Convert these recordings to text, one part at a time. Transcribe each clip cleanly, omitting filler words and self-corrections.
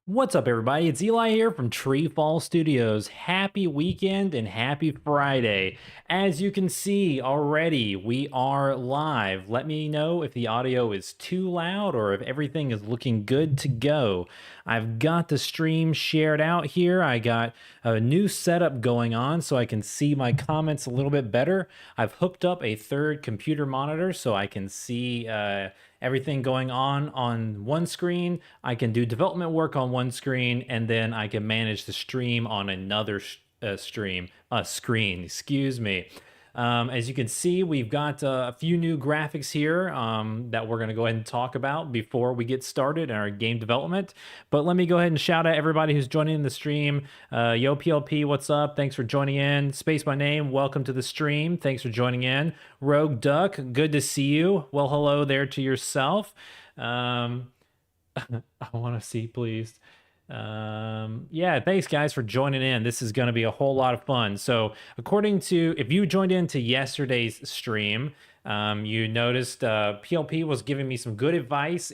What's up, everybody? It's Eli here from TreeFall Studios. Happy weekend and happy Friday. As you can see already, we are live. Let me know if the audio is too loud or if everything is looking good to go. I've got the stream shared out here. I got a new setup going on so I can see my comments a little bit better. I've hooked up a third computer monitor so I can see everything going on one screen. I can do development work on one screen, and then I can manage the stream on another screen. Excuse me. As you can see, we've got a few new graphics here that we're going to go ahead and talk about before we get started in our game development. But let me go ahead and shout out everybody who's joining the stream. Yo PLP, what's up? Thanks for joining in. Space by name, welcome to the stream. Thanks for joining in. Rogue Duck, good to see you. Well, hello there to yourself. I want to see, please. Yeah, thanks guys for joining in. This is going to be a whole lot of fun. So according to, if you joined into yesterday's stream, you noticed PLP was giving me some good advice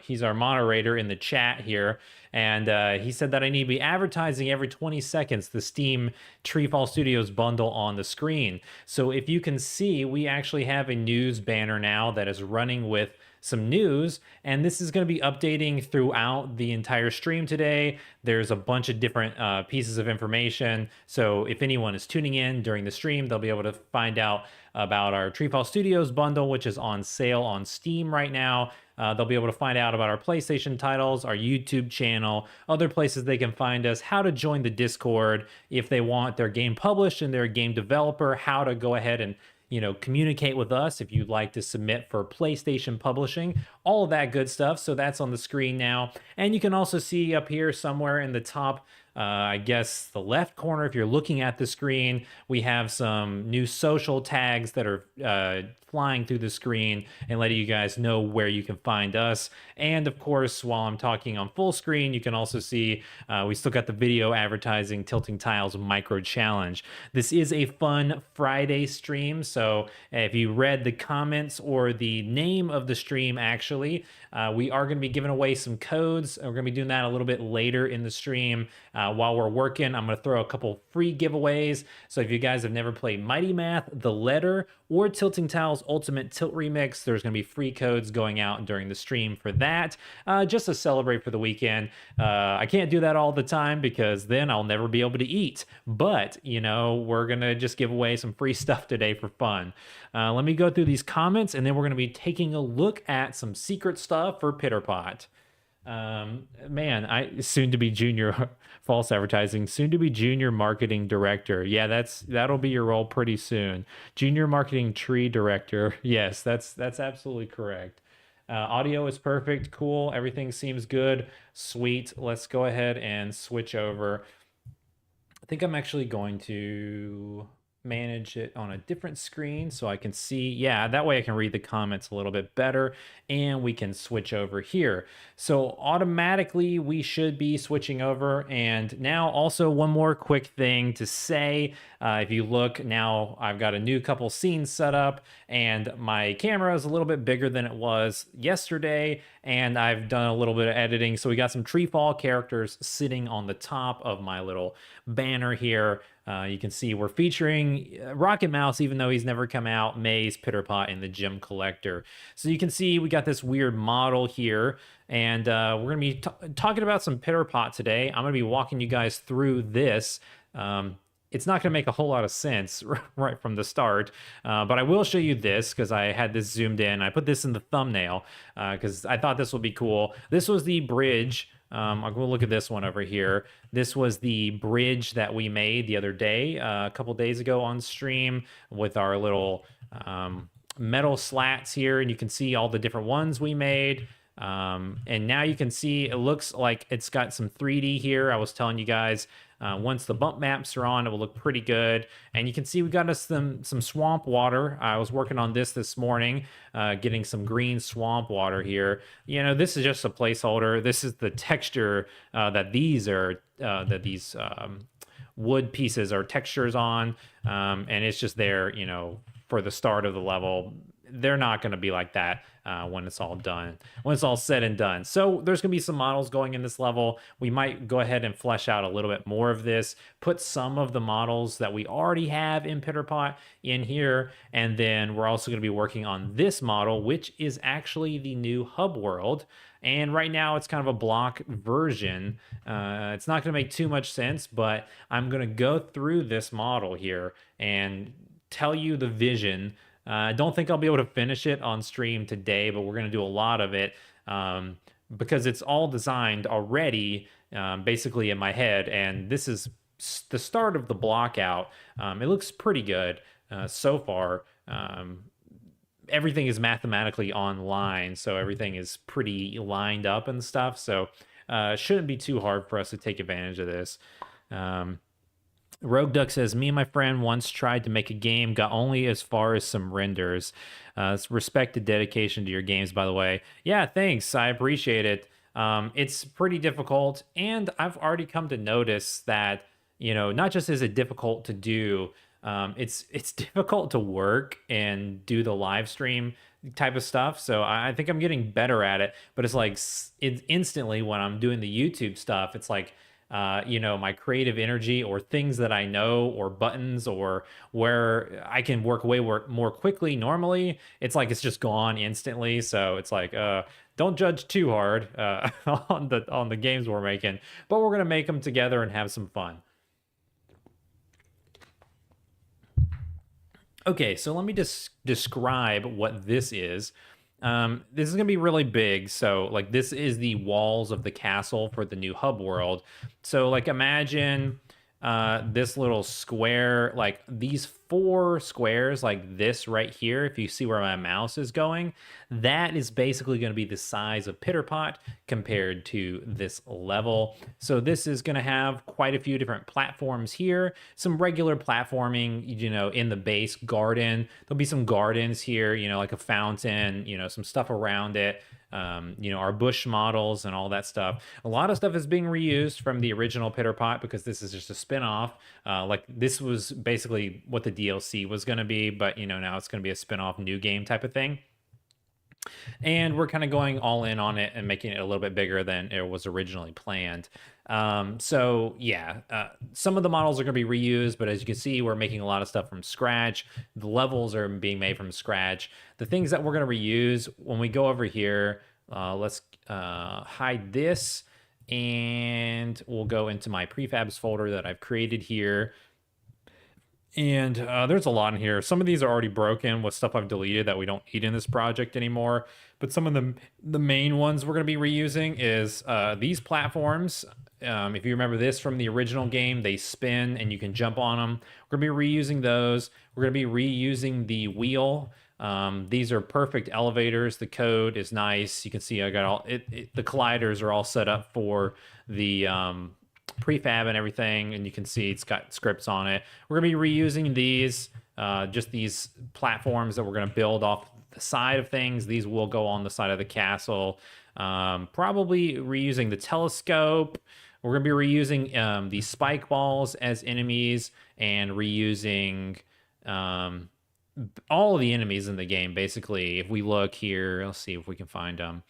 he's our moderator in the chat here. And he said that I need to be advertising every 20 seconds the Steam TreeFall Studios bundle on the screen. So if you can see, we actually have a news banner now that is running with some news, and this is going to be updating throughout the entire stream today. There's a bunch of different pieces of information, so if anyone is tuning in during the stream, they'll be able to find out about our TreeFall Studios bundle, which is on sale on Steam right now. They'll be able to find out about our PlayStation titles, our YouTube channel, other places they can find us, how to join the Discord if they want their game published and they're a game developer, how to go ahead and communicate with us if you'd like to submit for PlayStation publishing, all of that good stuff. So that's on the screen now. And you can also see up here somewhere in the top, I guess the left corner, if you're looking at the screen, we have some new social tags that are flying through the screen and letting you guys know where you can find us. And of course, while I'm talking on full screen, you can also see we still got the video advertising Tilting Tiles micro challenge. This is a fun Friday stream. So if you read the comments or the name of the stream, actually, we are going to be giving away some codes. We're going to be doing that a little bit later in the stream. While we're working, I'm going to throw a couple free giveaways. So if you guys have never played Mighty Math, The Letter, or Tilting Tiles Ultimate Tilt Remix, there's going to be free codes going out during the stream for that, just to celebrate for the weekend. I can't do that all the time because then I'll never be able to eat. But, we're going to just give away some free stuff today for fun. Let me go through these comments, and then we're going to be taking a look at some secret stuff for PitterPot. Man, I soon to be junior false advertising, soon to be junior marketing director. Yeah, that'll be your role pretty soon. Junior marketing tree director. Yes, that's absolutely correct. Audio is perfect, cool. Everything seems good. Sweet. Let's go ahead and switch over. I think I'm actually going to manage it on a different screen so I can see. Yeah, that way I can read the comments a little bit better, and we can switch over here. So automatically we should be switching over. And now also one more quick thing to say. If you look now, I've got a new couple scenes set up, and my camera is a little bit bigger than it was yesterday, and I've done a little bit of editing. So we got some TreeFall characters sitting on the top of my little banner here. You can see we're featuring Rocket Mouse, even though he's never come out, Maze, PitterPot, and the Gem Collector. So you can see we got this weird model here, and we're going to be talking about some PitterPot today. I'm going to be walking you guys through this. It's not going to make a whole lot of sense right from the start, but I will show you this because I had this zoomed in. I put this in the thumbnail because I thought this would be cool. This was the bridge. I'll go look at this one over here. This was the bridge that we made the other day, a couple days ago on stream with our little metal slats here, and you can see all the different ones we made. And now you can see it looks like it's got some 3D here. I was telling you guys, once the bump maps are on, it will look pretty good. And you can see we got us some swamp water. I was working on this morning, getting some green swamp water here. This is just a placeholder. This is the texture that these wood pieces are textures on, and it's just there, for the start of the level. They're not going to be like that when it's all done, when it's all said and done. So there's going to be some models going in this level. We might go ahead and flesh out a little bit more of this, put some of the models that we already have in PitterPot in here. And then we're also going to be working on this model, which is actually the new hub world. And right now it's kind of a block version. It's not going to make too much sense, but I'm going to go through this model here and tell you the vision. I don't think I'll be able to finish it on stream today, but we're going to do a lot of it because it's all designed already, basically in my head. And this is the start of the block out. It looks pretty good so far. Everything is mathematically online, so everything is pretty lined up and stuff. So shouldn't be too hard for us to take advantage of this. Rogue Duck says, me and my friend once tried to make a game, got only as far as some renders. It's respect and dedication to your games, by the way. Yeah, thanks. I appreciate it. It's pretty difficult, and I've already come to notice that, not just is it difficult to do, it's difficult to work and do the live stream type of stuff. So I think I'm getting better at it, but it's like instantly when I'm doing the YouTube stuff, it's like, my creative energy or things that I know or buttons or where I can work way more quickly normally, it's like it's just gone instantly. So it's like don't judge too hard on the games we're making, but we're gonna make them together and have some fun. Okay, so let me just describe what this is. This is gonna be really big. So like this is the walls of the castle for the new hub world. So like imagine this little square, like these 4 squares like this right here. If you see where my mouse is going, that is basically going to be the size of PitterPot compared to this level. So this is going to have quite a few different platforms here, some regular platforming, in the base garden. There'll be some gardens here, like a fountain, some stuff around it. Our bush models and all that stuff. A lot of stuff is being reused from the original PitterPot because this is just a spin-off. Like this was basically what the DLC was going to be, but now it's going to be a spin-off new game type of thing. And we're kind of going all in on it and making it a little bit bigger than it was originally planned. So yeah, some of the models are going to be reused, but as you can see, we're making a lot of stuff from scratch. The levels are being made from scratch. The things that we're going to reuse, when we go over here, let's hide this, and we'll go into my prefabs folder that I've created here. And there's a lot in here. Some of these are already broken with stuff I've deleted that we don't need in this project anymore. But some of the main ones we're going to be reusing is these platforms. If you remember this from the original game, they spin and you can jump on them. We're going to be reusing those. We're going to be reusing the wheel. These are perfect elevators. The code is nice. You can see I got all the colliders are all set up for the prefab and everything, and you can see it's got scripts on it. We're gonna be reusing these, just these platforms that we're gonna build off the side of things. These will go on the side of the castle. Probably reusing the telescope. We're gonna be reusing these spike balls as enemies and reusing all of the enemies in the game. Basically, if we look here, let's see if we can find them.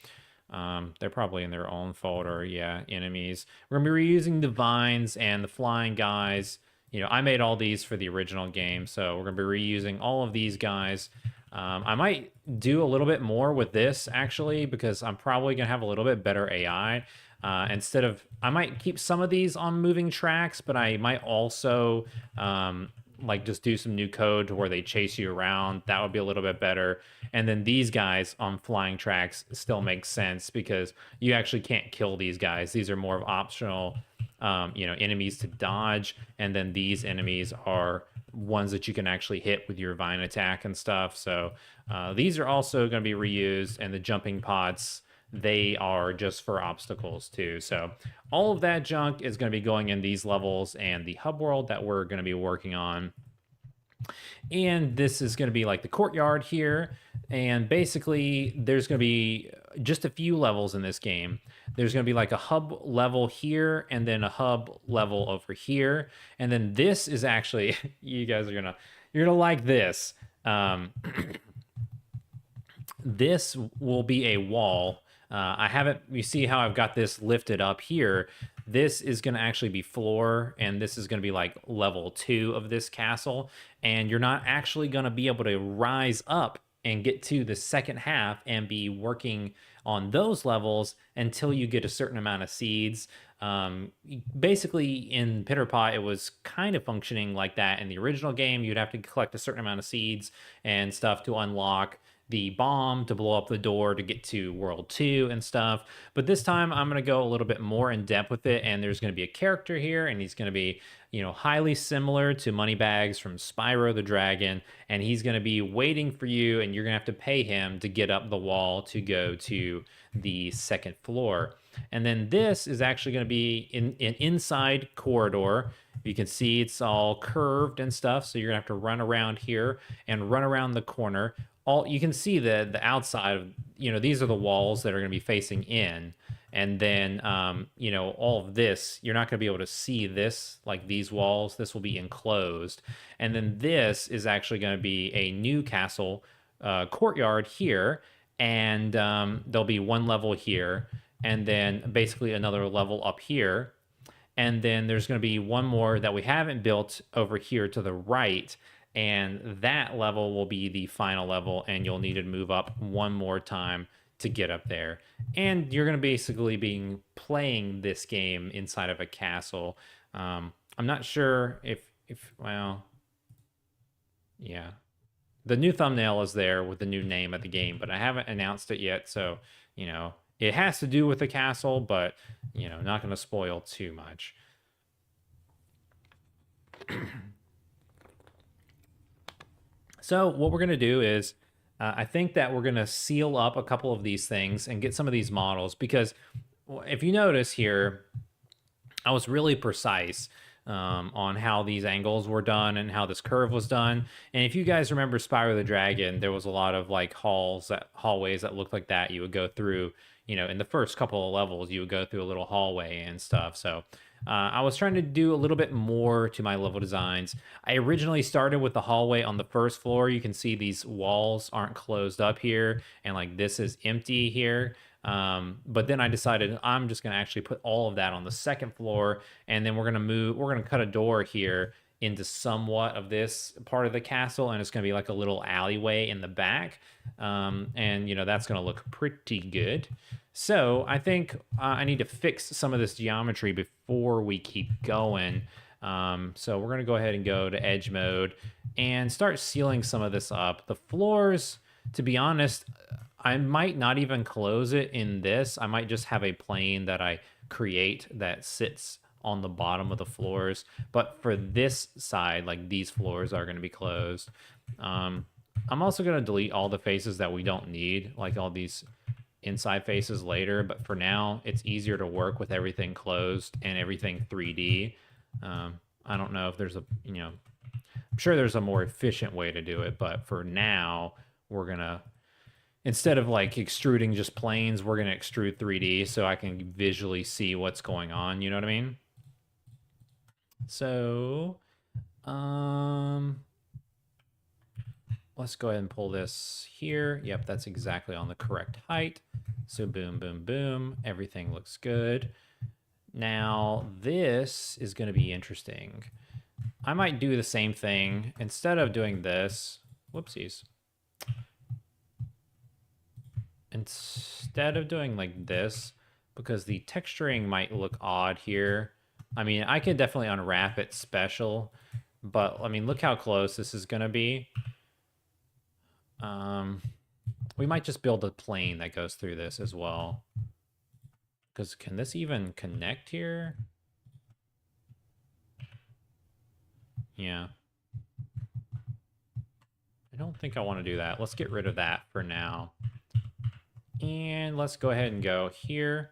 They're probably in their own folder. Yeah, enemies. We're gonna be reusing the vines and the flying guys. I made all these for the original game, so we're gonna be reusing all of these guys. I might do a little bit more with this actually, because I'm probably gonna have a little bit better AI. I might keep some of these on moving tracks, but I might also like just do some new code to where they chase you around. That would be a little bit better. And then these guys on flying tracks still makes sense because you actually can't kill these guys. These are more of optional, enemies to dodge. And then these enemies are ones that you can actually hit with your vine attack and stuff. So these are also going to be reused, and the jumping pots, they are just for obstacles too. So all of that junk is going to be going in these levels and the hub world that we're going to be working on. And this is going to be like the courtyard here. And basically there's going to be just a few levels in this game. There's going to be like a hub level here and then a hub level over here. And then this is actually, you guys are you're going to like this. this will be a wall. I haven't, you see how I've got this lifted up here. This is going to actually be floor, and this is going to be like level 2 of this castle. And you're not actually going to be able to rise up and get to the second half and be working on those levels until you get a certain amount of seeds. Basically, in PitterPot, it was kind of functioning like that. In the original game, you'd have to collect a certain amount of seeds and stuff to unlock the bomb to blow up the door to get to world 2 and stuff. But this time I'm going to go a little bit more in depth with it, and there's going to be a character here, and he's going to be, you know, highly similar to Moneybags from Spyro the Dragon, and he's going to be waiting for you, and you're going to have to pay him to get up the wall to go to the second floor. And then this is actually going to be in an inside corridor. You can see it's all curved and stuff, so you're going to have to run around here and run around the corner. All you can see the outside of, you know, these are the walls that are going to be facing in, and then you know, all of this, you're not going to be able to see this, like these walls. This will be enclosed, and then this is actually going to be a new castle courtyard here, and there'll be one level here, and then basically another level up here, and then there's going to be one more that we haven't built over here to the right, and that level will be the final level, and you'll need to move up one more time to get up there. And you're going to basically be playing this game inside of a castle. I'm not sure if well, yeah, the new thumbnail is there with the new name of the game, but I haven't announced it yet, so you know, it has to do with the castle, but you know, not going to spoil too much. So what we're going to do is, I think that we're going to seal up a couple of these things and get some of these models, because if you notice here, I was really precise on how these angles were done and how this curve was done. And if you guys remember Spyro the Dragon, there was a lot of like hallways that looked like that. You would go through, you know, in the first couple of levels, you would go through a little hallway and stuff. So I was trying to do a little bit more to my level designs. I originally started with the hallway on the first floor. You can see these walls aren't closed up here, and like this is empty here. But then I decided I'm just going to actually put all of that on the second floor, and then we're going to cut a door here into somewhat of this part of the castle, and it's going to be like a little alleyway in the back. And you know, that's going to look pretty good. So I think I need to fix some of this geometry before we keep going. So we're going to go ahead and go to edge mode and start sealing some of this up. The floors, to be honest, I might not even close it in this. I might just have a plane that I create that sits on the bottom of the floors. But for this side, like these floors are going to be closed. I'm also going to delete all the faces that we don't need, like all these inside faces later. But for now, it's easier to work with everything closed and everything 3D. I don't know if there's a, you know, I'm sure there's a more efficient way to do it. But for now, we're going to, instead of like extruding just planes, we're going to extrude 3D so I can visually see what's going on. You know what I mean? So, let's go ahead and pull this here. Yep, that's exactly on the correct height. So boom, boom, boom. Everything looks good. Now, this is going to be interesting. I might do the same thing. Instead of doing this, whoopsies. Instead of doing like this, because the texturing might look odd here. I mean, I could definitely unwrap it special, but I mean, look how close this is going to be. We might just build a plane that goes through this as well. Because can this even connect here? Yeah. I don't think I want to do that. Let's get rid of that for now. And let's go ahead and go here.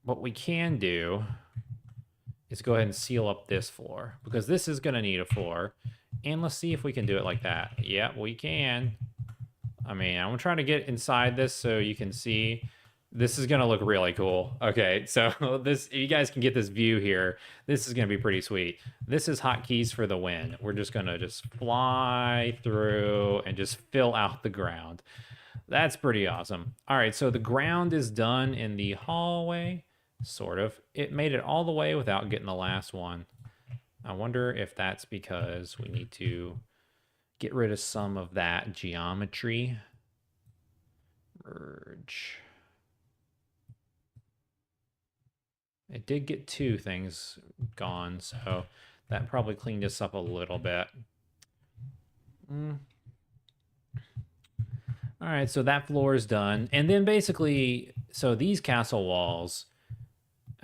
What we can do is go ahead and seal up this floor, because this is going to need a floor. And let's see if we can do it like that. Yeah, we can. I mean, I'm trying to get inside this so you can see. This is gonna look really cool. Okay, so this, you guys can get this view here. This is gonna be pretty sweet. This is hotkeys for the win. We're just gonna just fly through and just fill out the ground. That's pretty awesome. All right, so the ground is done in the hallway, sort of. It made it all the way without getting the last one. I wonder if that's because we need to get rid of some of that geometry. Merge. It did get two things gone, so that probably cleaned us up a little bit. All right, so that floor is done. And then basically, so these castle walls,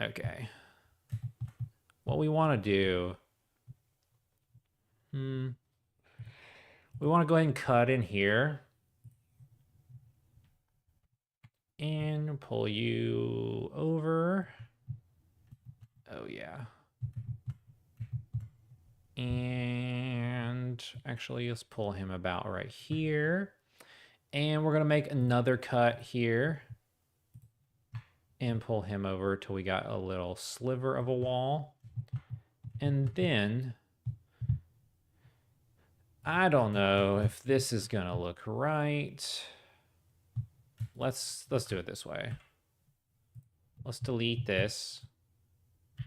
okay. What we want to do, we want to go ahead and cut in here. And pull you over. Oh, yeah. And actually, let's pull him about right here. And we're going to make another cut here. And pull him over till we got a little sliver of a wall. And then, I don't know if this is going to look right. Let's do it this way. Let's delete this.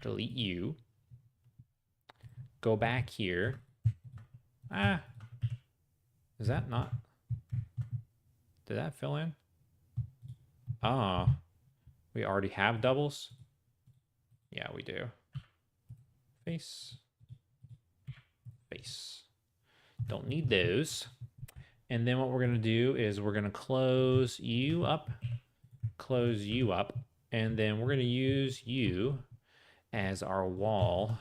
Delete you. Go back here. Ah. Is that not? Did that fill in? Oh. We already have doubles? Yeah, we do. Face. Face. Don't need those. And then what we're going to do is we're going to close you up. Close you up. And then we're going to use you as our wall.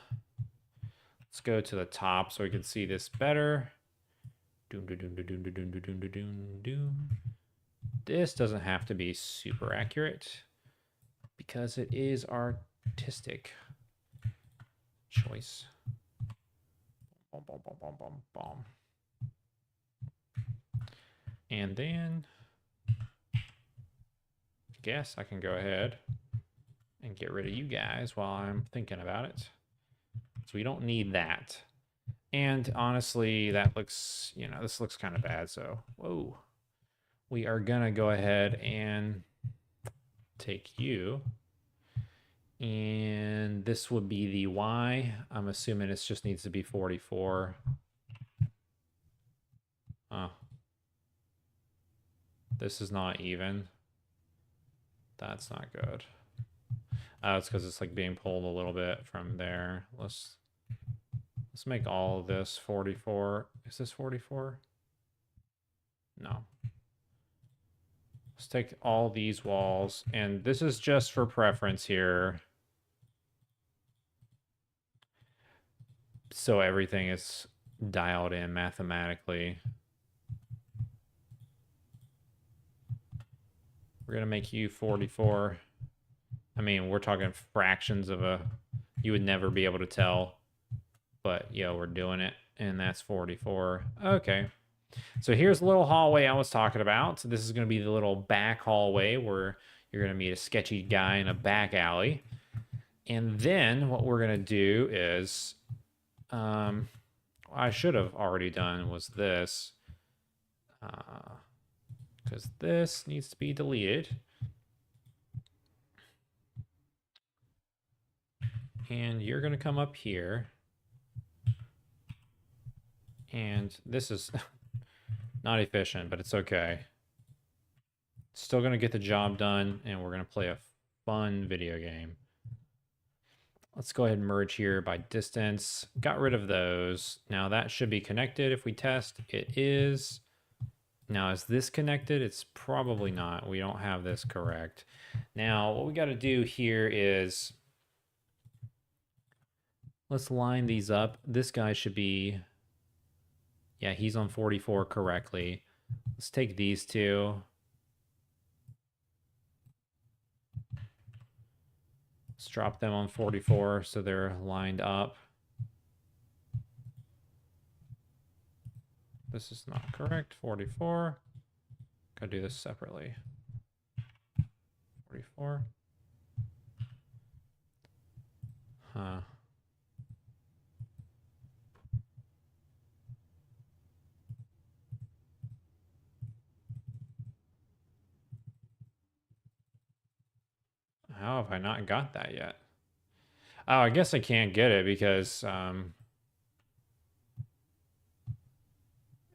Let's go to the top so we can see this better. This doesn't have to be super accurate because it is artistic choice. And then I guess I can go ahead and get rid of you guys while I'm thinking about it. So we don't need that. And honestly, that looks, you know, this looks kind of bad. So, whoa. We are going to go ahead and take you. And this would be the Y. I'm assuming it just needs to be 44. This is not even. That's not good. It's because it's like being pulled a little bit from there. Let's make all of this 44. Is this 44? No. Let's take all these walls, and this is just for preference here. So everything is dialed in mathematically. We're going to make you 44. I mean, we're talking fractions of a... You would never be able to tell. But, yo, we're doing it. And that's 44. Okay. So here's the little hallway I was talking about. So this is going to be the little back hallway where you're going to meet a sketchy guy in a back alley. And then what we're going to do is... I should have already done was this. Because this needs to be deleted. And you're going to come up here. And this is not efficient, but it's okay. Still going to get the job done, and we're going to play a fun video game. Let's go ahead and merge here by distance. Got rid of those. Now that should be connected if we test. It is. Now, is this connected? It's probably not. We don't have this correct. Now, what we got to do here is let's line these up. This guy should be, yeah, he's on 44 correctly. Let's take these two. Let's drop them on 44 so they're lined up. This is not correct. 44. Gotta do this separately. before? Huh. How have I not got that yet? Oh, I guess I can't get it because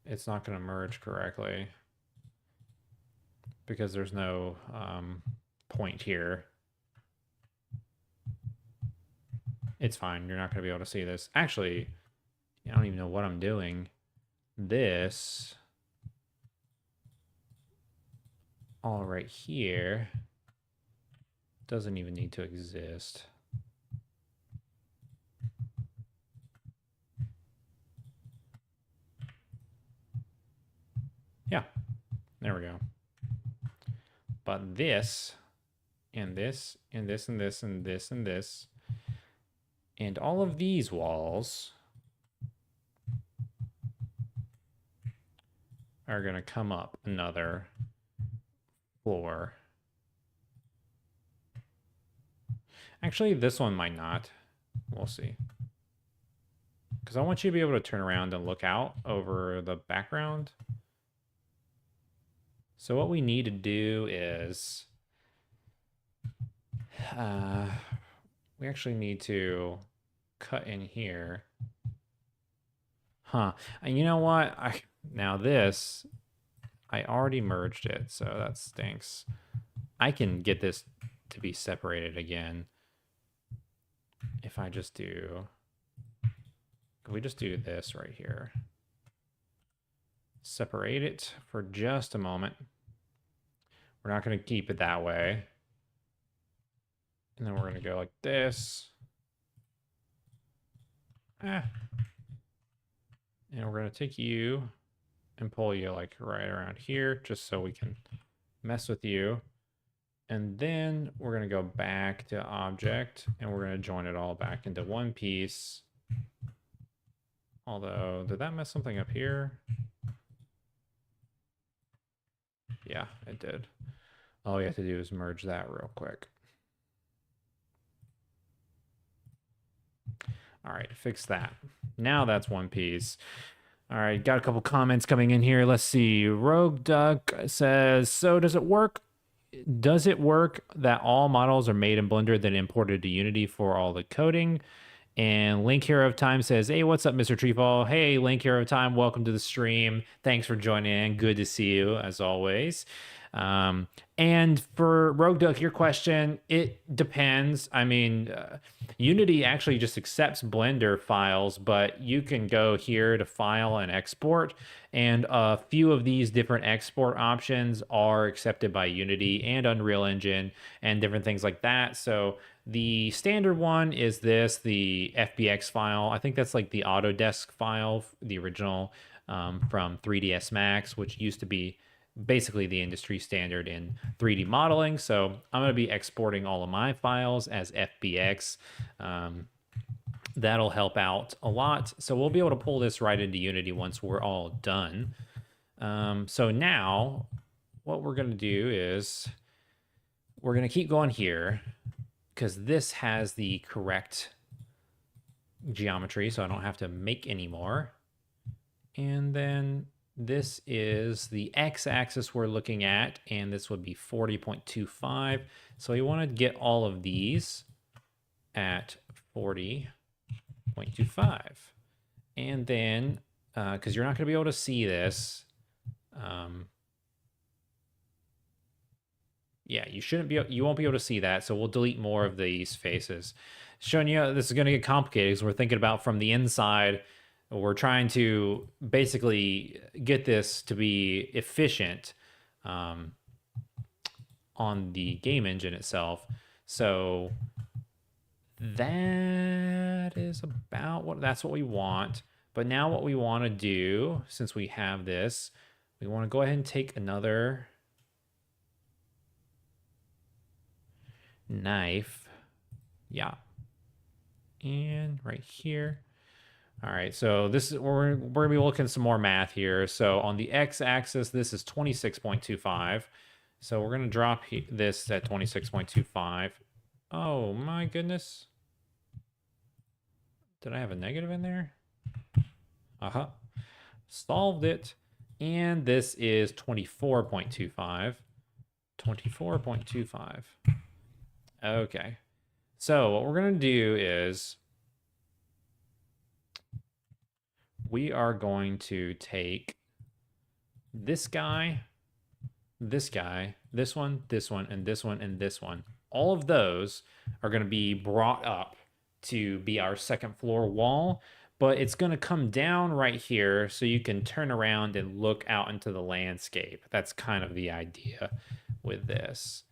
it's not going to merge correctly because there's no point here. It's fine. You're not going to be able to see this. Actually, I don't even know what I'm doing. This all right here doesn't even need to exist. Yeah, there we go. But this, and this, and this, and this, and this, and this, and all of these walls are going to come up another floor. Actually, this one might not. We'll see. Because I want you to be able to turn around and look out over the background. So what we need to do is we actually need to cut in here. Huh. And you know what? Now this, I already merged it, so that stinks. I can get this to be separated again. If I just do, can we just do this right here? Separate it for just a moment. We're not going to keep it that way. And then we're going to go like this. And we're going to take you and pull you like right around here just so we can mess with you. And then we're going to go back to object and we're going to join it all back into one piece. Although, did that mess something up here? Yeah, it did. All we have to do is merge that real quick. All right, fix that. Now that's one piece. All right, got a couple comments coming in here. Let's see. Rogue Duck says, so does it work? Does it work that all models are made in Blender then imported to Unity for all the coding? And Link Hero of Time says, hey, what's up, Mr. TreeFall? Hey, Link Hero of Time, welcome to the stream. Thanks for joining in. Good to see you, as always. And for Rogue Duck, your question, it depends. I mean, Unity actually just accepts Blender files, but you can go here to File and Export. And a few of these different export options are accepted by Unity and Unreal Engine and different things like that. So the standard one is this, the FBX file. I think that's like the Autodesk file, the original from 3ds Max, which used to be basically the industry standard in 3D modeling. So I'm going to be exporting all of my files as FBX. That'll help out a lot. So we'll be able to pull this right into Unity once we're all done. So now what we're going to do is we're going to keep going here because this has the correct geometry, so I don't have to make any more. And then this is the x-axis we're looking at, and this would be 40.25. So we want to get all of these at 40.25. And then, because you're not going to be able to see this, yeah, you won't be able to see that. So we'll delete more of these faces. Showing you this is going to get complicated because we're thinking about from the inside. We're trying to basically get this to be efficient on the game engine itself. So that is about that's what we want. But now what we want to do, since we have this, we want to go ahead and take another knife. Yeah. And right here. All right, so this is we're gonna be looking at some more math here. So on the x-axis, this is 26.25. So we're going to drop this at 26.25. Oh my goodness. Did I have a negative in there? Uh-huh. Solved it. And this is 24.25. 24.25. Okay. So what we're going to do is we are going to take this guy, this guy, this one, this one, and this one, and this one. All of those are going to be brought up to be our second floor wall, but it's going to come down right here so you can turn around and look out into the landscape. That's kind of the idea with this.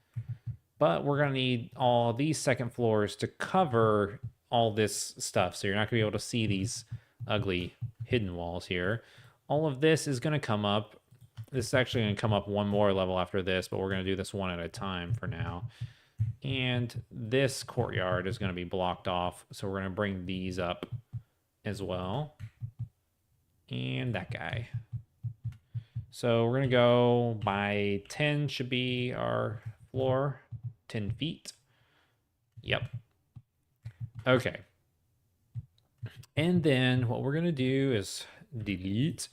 But we're going to need all these second floors to cover all this stuff, so you're not going to be able to see these ugly hidden walls here. All of this is going to come up. This is actually going to come up one more level after this, but we're going to do this one at a time for now. And this courtyard is going to be blocked off, so we're going to bring these up as well. And that guy. So we're going to go by 10 should be our floor. 10 feet. Yep. Okay. And then what we're going to do is delete.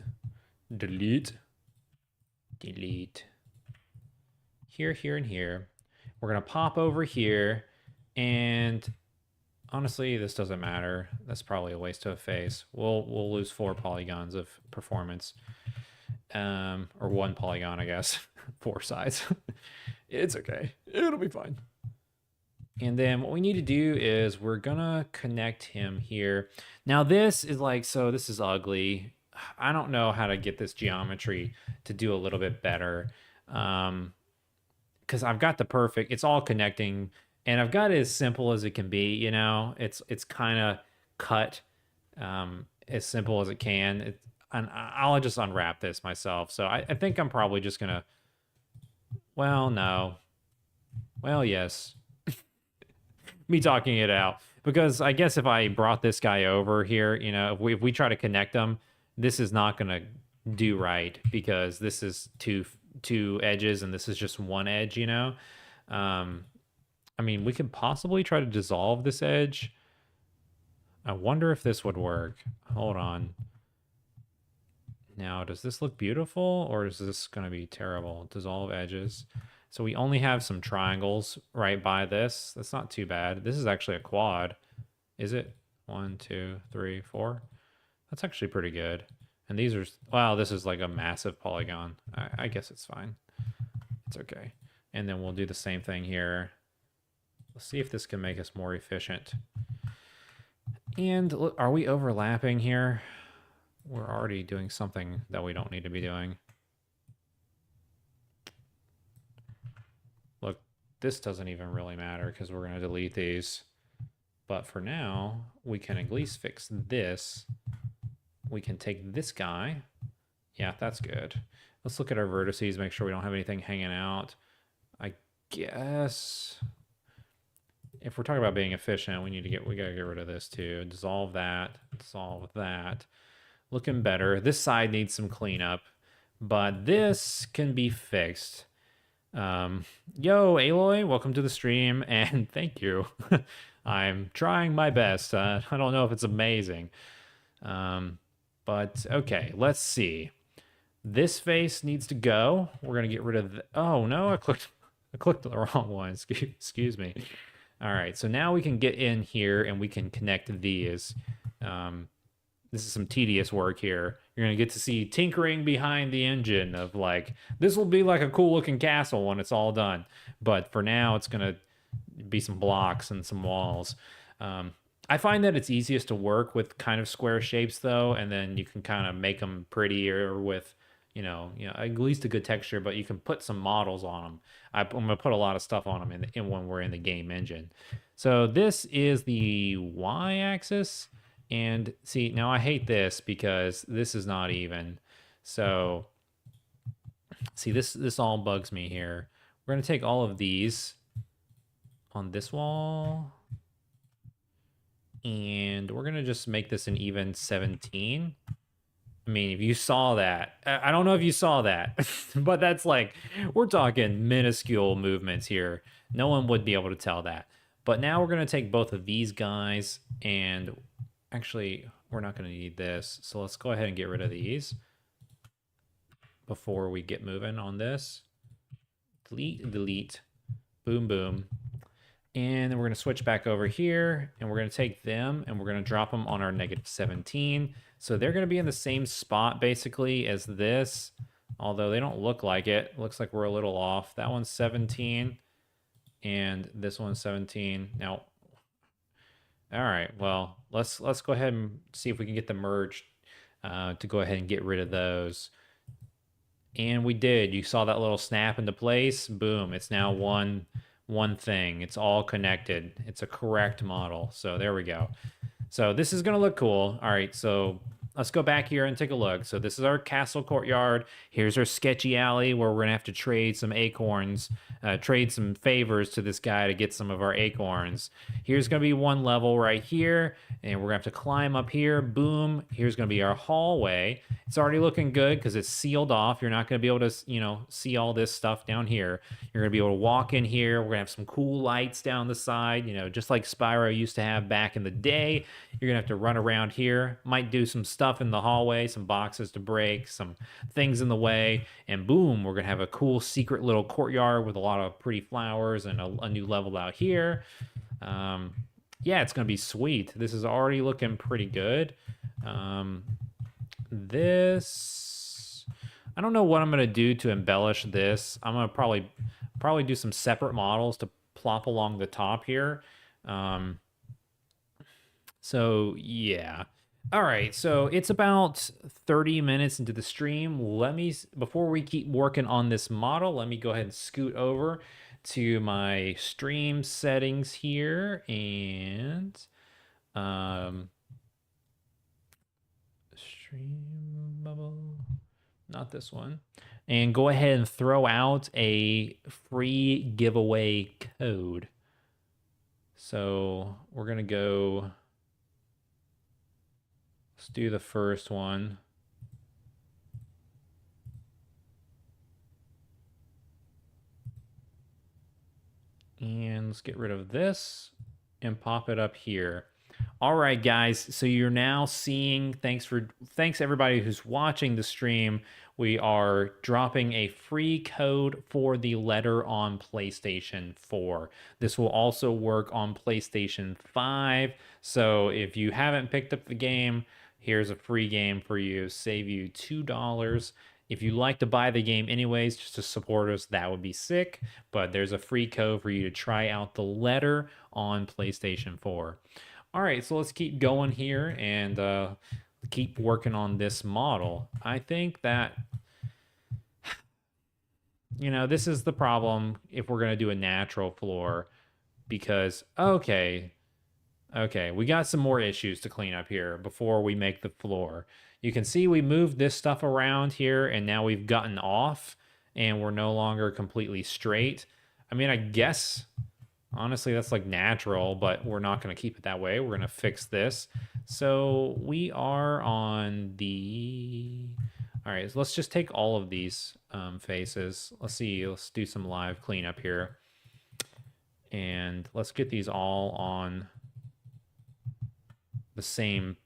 Here, here, and here. We're going to pop over here. And honestly, this doesn't matter. That's probably a waste of a face. We'll lose 4 polygons of performance. Or 1 polygon, I guess. 4 sides. It's okay. It'll be fine. And then what we need to do is we're gonna connect him here. Now this is like, so this is ugly. I don't know how to get this geometry to do a little bit better. Because I've got the perfect, it's all connecting, and I've got it as simple as it can be, you know. It's kind of cut as simple as it can. And I'll just unwrap this myself. So I think I'm probably just gonna, well, no. Well, yes. Me talking it out. Because I guess if I brought this guy over here, you know, if we try to connect them, this is not going to do right because this is two edges and this is just one edge, you know? I mean, we could possibly try to dissolve this edge. I wonder if this would work. Hold on. Now, does this look beautiful or is this going to be terrible? Dissolve edges. So we only have some triangles right by this. That's not too bad. This is actually a quad. Is it? 1, 2, 3, 4. That's actually pretty good. And these are, wow, this is like a massive polygon. I guess it's fine. It's okay. And then we'll do the same thing here. Let's see if this can make us more efficient. And look, are we overlapping here? We're already doing something that we don't need to be doing. Look, this doesn't even really matter because we're going to delete these. But for now, we can at least fix this. We can take this guy. Yeah, that's good. Let's look at our vertices, make sure we don't have anything hanging out. I guess if we're talking about being efficient, we gotta get rid of this too. Dissolve that, dissolve that. Looking better. This side needs some cleanup, but this can be fixed. Yo, Aloy, welcome to the stream, and thank you. I'm trying my best. I don't know if it's amazing. But okay, let's see. This face needs to go. We're gonna get rid of oh no, I clicked the wrong one. Excuse me. All right, so now we can get in here and we can connect these. This is some tedious work here. You're going to get to see tinkering behind the engine of like, this will be like a cool looking castle when it's all done. But for now, it's going to be some blocks and some walls. I find that it's easiest to work with kind of square shapes though, and then you can kind of make them prettier with, you know, at least a good texture, but you can put some models on them. I'm going to put a lot of stuff on them in when we're in the game engine. So this is the Y-axis. And see, now I hate this because this is not even. So see, this all bugs me here. We're going to take all of these on this wall. And we're going to just make this an even 17. I mean, if you saw that, I don't know if you saw that, but that's like, we're talking minuscule movements here. No one would be able to tell that. But now we're going to take both of these guys, and actually, we're not going to need this. So let's go ahead and get rid of these before we get moving on this. Delete, delete, boom, boom. And then we're going to switch back over here, and we're going to take them, and we're going to drop them on our -17. So they're going to be in the same spot, basically, as this, although they don't look like it. Looks like we're a little off. That one's 17, and this one's 17. Now, all right, well, let's go ahead and see if we can get them merged to go ahead and get rid of those. And we did. You saw that little snap into place. Boom. It's now one thing. It's all connected. It's a correct model. So there we go. So this is going to look cool. All right. So let's go back here and take a look. So this is our castle courtyard. Here's our sketchy alley where we're going to have to trade some acorns, trade some favors to this guy to get some of our acorns. Here's going to be one level right here, and we're going to have to climb up here. Boom. Here's going to be our hallway. It's already looking good because it's sealed off. You're not going to be able to, see all this stuff down here. You're going to be able to walk in here. We're going to have some cool lights down the side, just like Spyro used to have back in the day. You're going to have to run around here. Might do some stuff in the hallway, some boxes to break, some things in the way, and boom, we're going to have a cool secret little courtyard with a lot of pretty flowers and a new level out here. Yeah, it's going to be sweet. This is already looking pretty good. This, I don't know what I'm going to do to embellish this. I'm going to probably do some separate models to plop along the top here. So yeah. All right, so it's about 30 minutes into the stream. Before we keep working on this model, let me go ahead and scoot over to my stream settings here, and stream bubble, not this one, and go ahead and throw out a free giveaway code. So we're gonna go, let's do the first one. And let's get rid of this and pop it up here. All right, guys. So you're now seeing, thanks everybody who's watching the stream. We are dropping a free code for the letter on PlayStation 4. This will also work on PlayStation 5. So if you haven't picked up the game, here's a free game for you. Save you $2. If you'd like to buy the game anyways, just to support us, that would be sick. But there's a free code for you to try out the letter on PlayStation 4. All right, so let's keep going here and keep working on this model. I think that, this is the problem if we're going to do a natural floor, because, okay, we got some more issues to clean up here before we make the floor. You can see we moved this stuff around here, and now we've gotten off, and we're no longer completely straight. I mean, I guess, honestly, that's like natural, but we're not going to keep it that way. We're going to fix this. So we are on the... All right, so let's just take all of these faces. Let's see, let's do some live cleanup here. And let's get these all on the same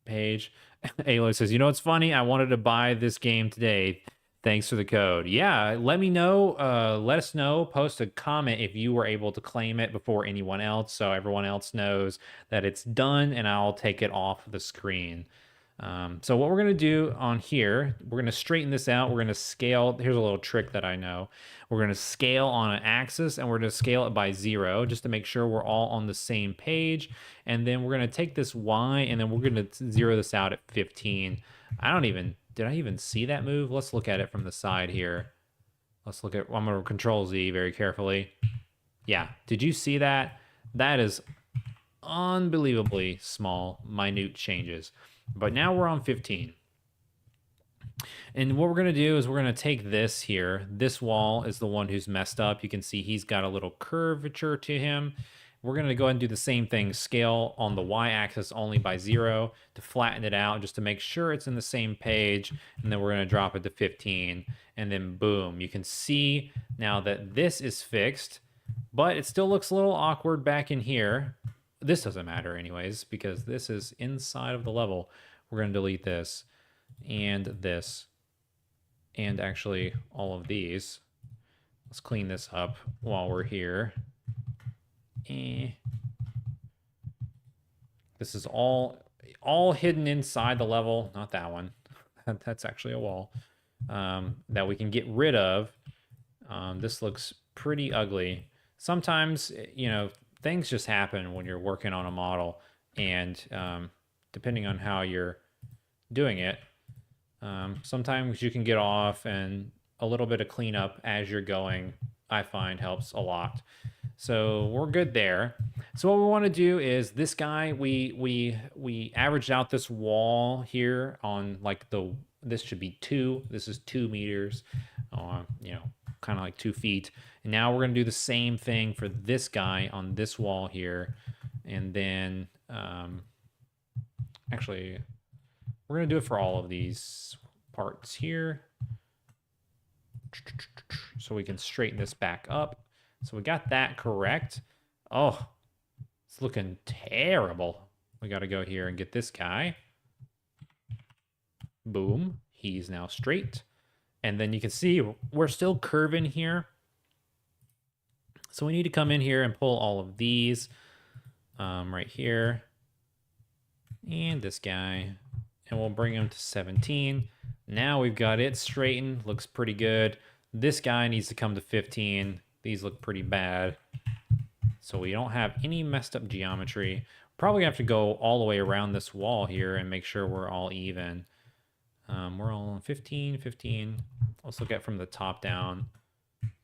page. Aloy says, it's funny, I wanted to buy this game today. Thanks for the code. Yeah, let me know. Let us know. Post a comment if you were able to claim it before anyone else, so everyone else knows that it's done, and I'll take it off the screen. So what we're going to do on here, we're going to straighten this out. We're going to scale. Here's a little trick that I know. We're going to scale on an axis, and we're going to scale it by 0 just to make sure we're all on the same page. And then we're going to take this Y, and then we're going to 0 this out at 15. Did I even see that move? Let's look at it from the side here. I'm going to Control Z very carefully. Yeah, did you see that? That is unbelievably small, minute changes. But now we're on 15. And what we're going to do is we're going to take this here. This wall is the one who's messed up. You can see he's got a little curvature to him. We're going to go ahead and do the same thing, scale on the y-axis only by 0 to flatten it out, just to make sure it's in the same page. And then we're going to drop it to 15. And then boom, you can see now that this is fixed, but it still looks a little awkward back in here. This doesn't matter anyways, because this is inside of the level. We're going to delete this and this, and actually all of these. Let's clean this up while we're here. This is all hidden inside the level. Not that one. That's actually a wall that we can get rid of. This looks pretty ugly. Sometimes, you know, things just happen when you're working on a model, and depending on how you're doing it, sometimes you can get off, and a little bit of cleanup as you're going, I find, helps a lot. So we're good there. So what we want to do is this guy, we averaged out this wall here on like this should be 2. This is 2 meters, you know, kind of like 2 feet. And now we're going to do the same thing for this guy on this wall here. And then actually, we're going to do it for all of these parts here. So we can straighten this back up. So we got that correct. Oh, it's looking terrible. We got to go here and get this guy. Boom. He's now straight. And then you can see we're still curving here. So we need to come in here and pull all of these right here. And this guy. And we'll bring him to 17. Now we've got it straightened. Looks pretty good. This guy needs to come to 15. These look pretty bad. So we don't have any messed up geometry. Probably have to go all the way around this wall here and make sure we're all even. We're all on 15, 15. Let's look at from the top down.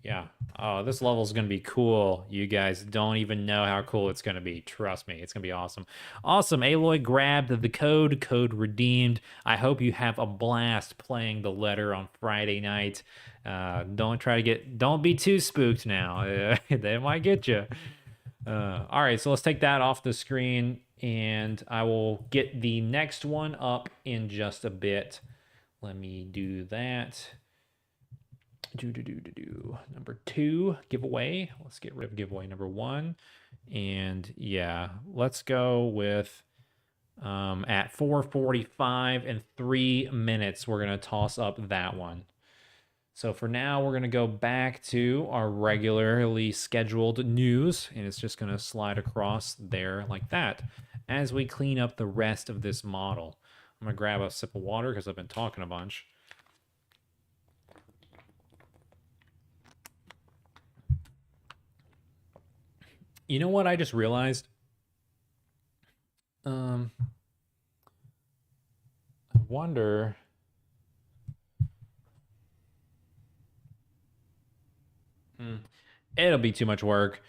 Yeah. Oh, this level is going to be cool. You guys don't even know how cool it's going to be. Trust me, it's going to be awesome. Awesome. Aloy grabbed the code redeemed. I hope you have a blast playing the letter on Friday night. Don't be too spooked now. They might get you. All right, so let's take that off the screen, and I will get the next one up in just a bit. Let me do that. Number 2 giveaway. Let's get rid of giveaway number 1. And yeah, let's go with at 4:45 and 3 minutes, we're going to toss up that one. So for now, we're going to go back to our regularly scheduled news, and it's just going to slide across there like that as we clean up the rest of this model. I'm going to grab a sip of water because I've been talking a bunch. You know what I just realized? I wonder... It'll be too much work.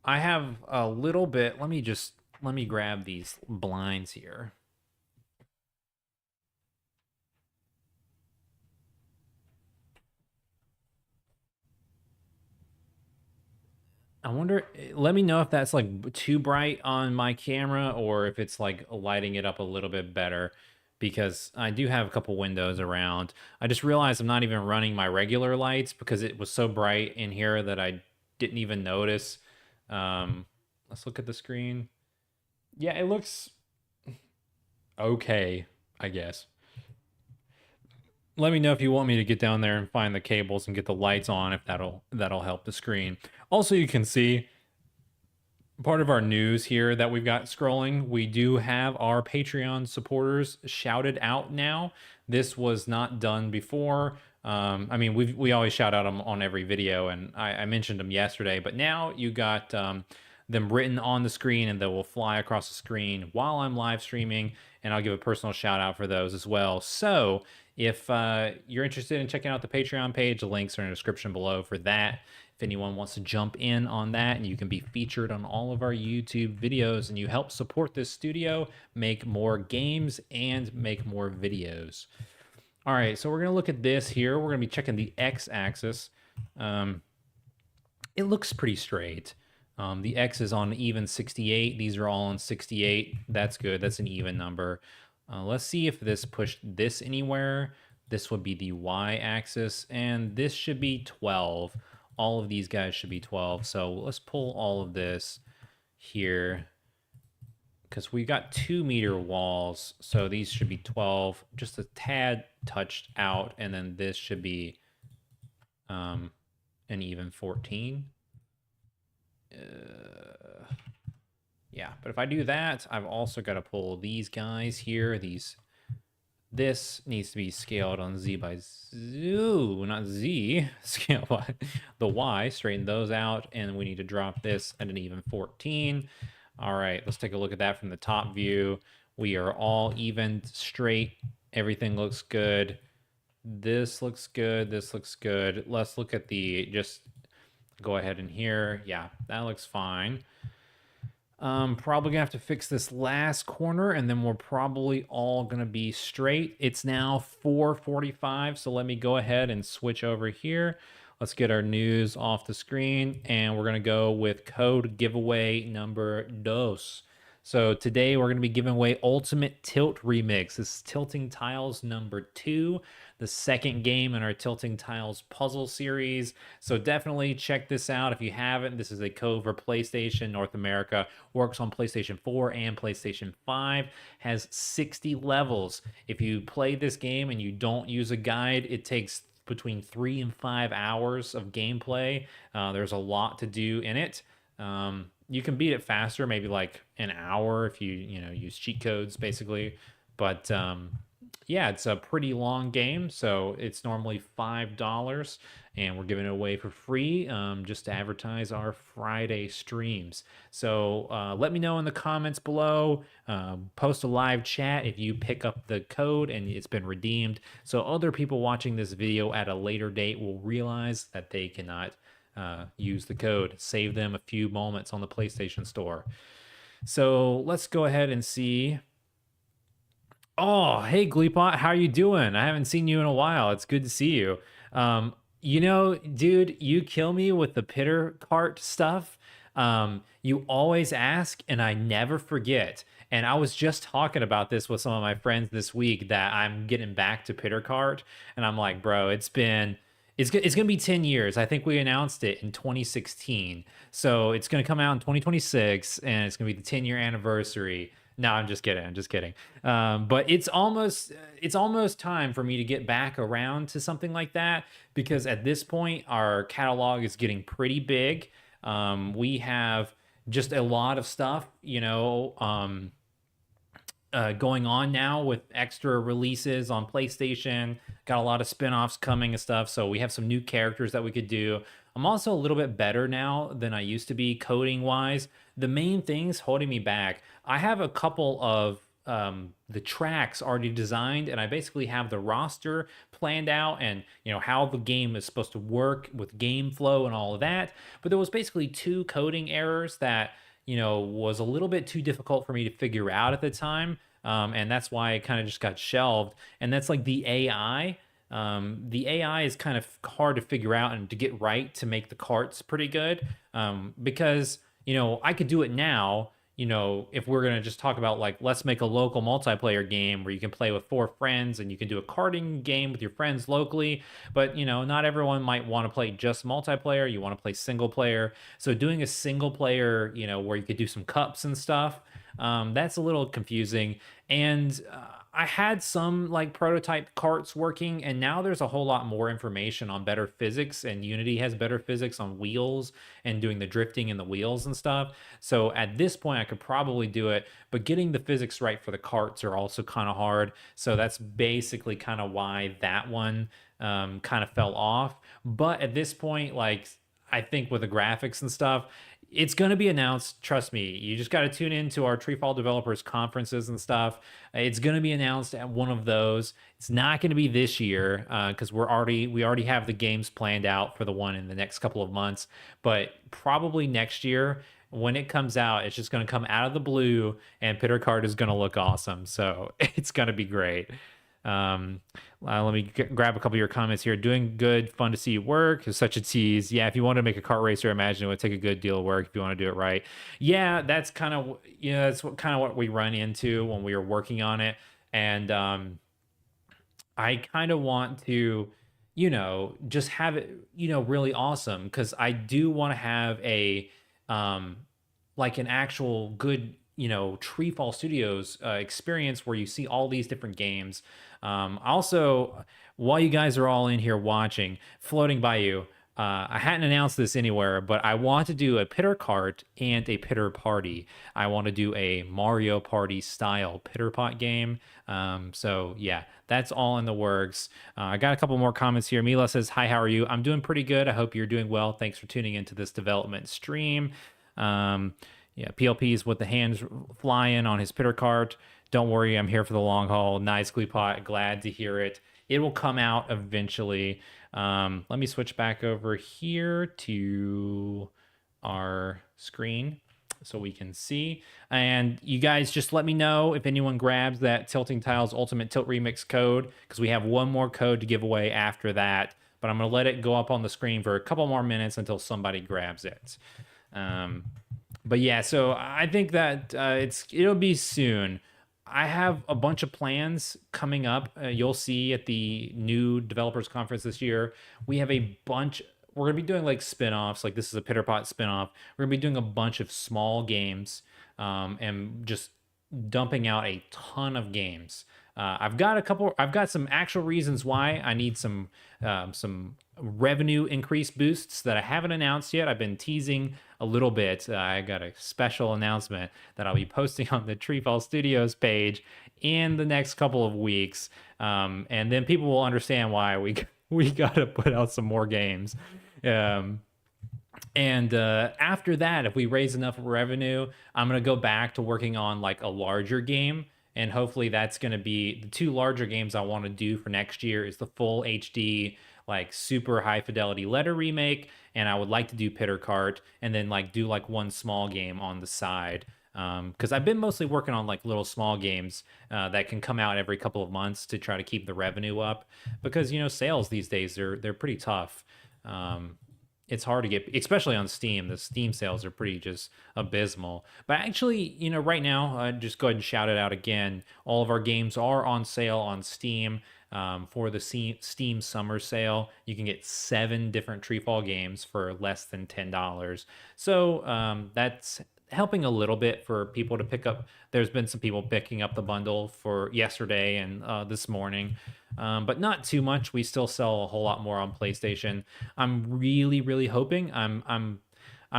I have a little bit. Let me grab these blinds here. I wonder, let me know if that's like too bright on my camera or if it's like lighting it up a little bit better, because I do have a couple windows around. I just realized I'm not even running my regular lights because it was so bright in here that I didn't even notice. Let's look at the screen. Yeah, it looks okay, I guess. Let me know if you want me to get down there and find the cables and get the lights on, if that'll help the screen. Also, you can see part of our news here that we've got scrolling. We do have our Patreon supporters shouted out now. This was not done before. I mean, we always shout out them on every video, and I mentioned them yesterday, but now you got them written on the screen, and they will fly across the screen while I'm live streaming, and I'll give a personal shout out for those as well. So if you're interested in checking out the Patreon page, the links are in the description below for that. If anyone wants to jump in on that, and you can be featured on all of our YouTube videos, and you help support this studio, make more games, and make more videos. All right, so we're going to look at this here. We're going to be checking the x-axis. It looks pretty straight. The X is on even 68. These are all on 68. That's good. That's an even number. Let's see if this pushed this anywhere. This would be the Y axis, and this should be 12. All of these guys should be 12. So let's pull all of this here because we got 2 meter walls. So these should be 12, just a tad touched out. And then this should be an even 14. Yeah, but if I do that, I've also got to pull these guys here. This needs to be scaled on Z by Z, not Z, scale by the Y, straighten those out, and we need to drop this at an even 14. All right, let's take a look at that from the top view. We are all even, straight, everything looks good. This looks good, this looks good. Let's look at just go ahead in here. Yeah, that looks fine. Probably gonna have to fix this last corner, and then we're probably all gonna be straight. It's now 4:45, so let me go ahead and switch over here. Let's get our news off the screen, and we're gonna go with code giveaway number dos. So today we're going to be giving away Ultimate Tilt Remix. This is Tilting Tiles number 2, the second game in our Tilting Tiles puzzle series. So definitely check this out if you haven't. This is a code for PlayStation North America. Works on PlayStation 4 and PlayStation 5. Has 60 levels. If you play this game and you don't use a guide, it takes between 3 and 5 hours of gameplay. There's a lot to do in it. You can beat it faster, maybe like an hour if you use cheat codes basically. But yeah, it's a pretty long game, so it's normally $5, and we're giving it away for free just to advertise our Friday streams. So let me know in the comments below. Post a live chat if you pick up the code and it's been redeemed, so other people watching this video at a later date will realize that they cannot use the code. Save them a few moments on the PlayStation Store. So let's go ahead and see. Oh, hey Gleepot, how are you doing? I haven't seen you in a while. It's good to see you. Dude, you kill me with the pitter cart stuff. You always ask and I never forget. And I was just talking about this with some of my friends this week that I'm getting back to pitter cart, and I'm like, bro, it's going to be 10 years. I think we announced it in 2016. So it's going to come out in 2026, and it's going to be the 10-year anniversary. No, I'm just kidding. I'm just kidding. But it's almost time for me to get back around to something like that, because at this point, our catalog is getting pretty big. We have just a lot of stuff, going on now with extra releases on PlayStation. Got a lot of spin-offs coming and stuff, so we have some new characters that we could do. I'm also a little bit better now than I used to be coding wise. The main things holding me back, I have a couple of the tracks already designed, and I basically have the roster planned out, and how the game is supposed to work with game flow and all of that. But there was basically 2 coding errors that was a little bit too difficult for me to figure out at the time. And that's why it kind of just got shelved. And that's like the AI. The AI is kind of hard to figure out and to get right to make the carts pretty good. Because, I could do it now. If we're going to just talk about, like, let's make a local multiplayer game where you can play with 4 friends and you can do a karting game with your friends locally. But, not everyone might want to play just multiplayer. You want to play single player. So doing a single player, where you could do some cups and stuff, that's a little confusing. And I had some like prototype carts working, and now there's a whole lot more information on better physics, and Unity has better physics on wheels and doing the drifting in the wheels and stuff. So at this point I could probably do it, but getting the physics right for the carts are also kind of hard. So that's basically kind of why that one kind of fell off. But at this point, like, I think with the graphics and stuff, it's going to be announced. Trust me. You just got to tune into our TreeFall developers conferences and stuff. It's going to be announced at one of those. It's not going to be this year because we already have the games planned out for the one in the next couple of months. But probably next year when it comes out, it's just going to come out of the blue, and PitterCart is going to look awesome. So it's going to be great. Um, Let me grab a couple of your comments here. Doing good, fun to see you work. It's such a tease. Yeah, if you want to make a kart racer, imagine it would take a good deal of work if you want to do it right. Yeah, that's kind of that's what kind of what we run into when we are working on it, and I kind of want to, just have it, really awesome because I do want to have um, like an actual good, TreeFall Studios experience where you see all these different games. Also, while you guys are all in here watching, floating by you, I hadn't announced this anywhere, but I want to do a Pitter Cart and a Pitter Party. I want to do a Mario Party style PitterPot game. So yeah, that's all in the works. I got a couple more comments here. Mila says, "Hi, how are you? I'm doing pretty good. I hope you're doing well. Thanks for tuning into this development stream." Um, yeah, PLP's with the hands flying on his Pitter Cart. Don't worry, I'm here for the long haul. Nice, Gleepot. Glad to hear it. It will come out eventually. Let me switch back over here to our screen so we can see. And you guys just let me know if anyone grabs that Tilting Tiles Ultimate Tilt Remix code, because we have one more code to give away after that. But I'm going to let it go up on the screen for a couple more minutes until somebody grabs it. But yeah, so I think that it'll be soon. I have a bunch of plans coming up. You'll see at the new developers conference this year. We have a bunch. We're gonna be doing like spin-offs. Like this is a PitterPot spin-off. We're gonna be doing a bunch of small games, and just dumping out a ton of games. I've got a couple. I've got some actual reasons why I need some revenue increase boosts that I haven't announced yet. I've been teasing a little bit. I got a special announcement that I'll be posting on the TreeFall Studios page in the next couple of weeks, and then people will understand why we got to put out some more games. And after that, if we raise enough revenue, I'm going to go back to working on like a larger game. And hopefully that's going to be the two larger games I want to do for next year is the full HD, like super high fidelity letter remake. And I would like to do Pitter Cart and then like do like one small game on the side. Because I've been mostly working on like little small games that can come out every couple of months to try to keep the revenue up. Because, sales these days, they're pretty tough. It's hard to get, especially on Steam. The Steam sales are pretty just abysmal. But actually, right now, just go ahead and shout it out again. All of our games are on sale on Steam. For the Steam summer sale, you can get 7 different TreeFall games for less than $10. So that's helping a little bit for people to pick up. There's been some people picking up the bundle for yesterday and this morning, but not too much. We still sell a whole lot more on PlayStation. I'm really, really hoping. I'm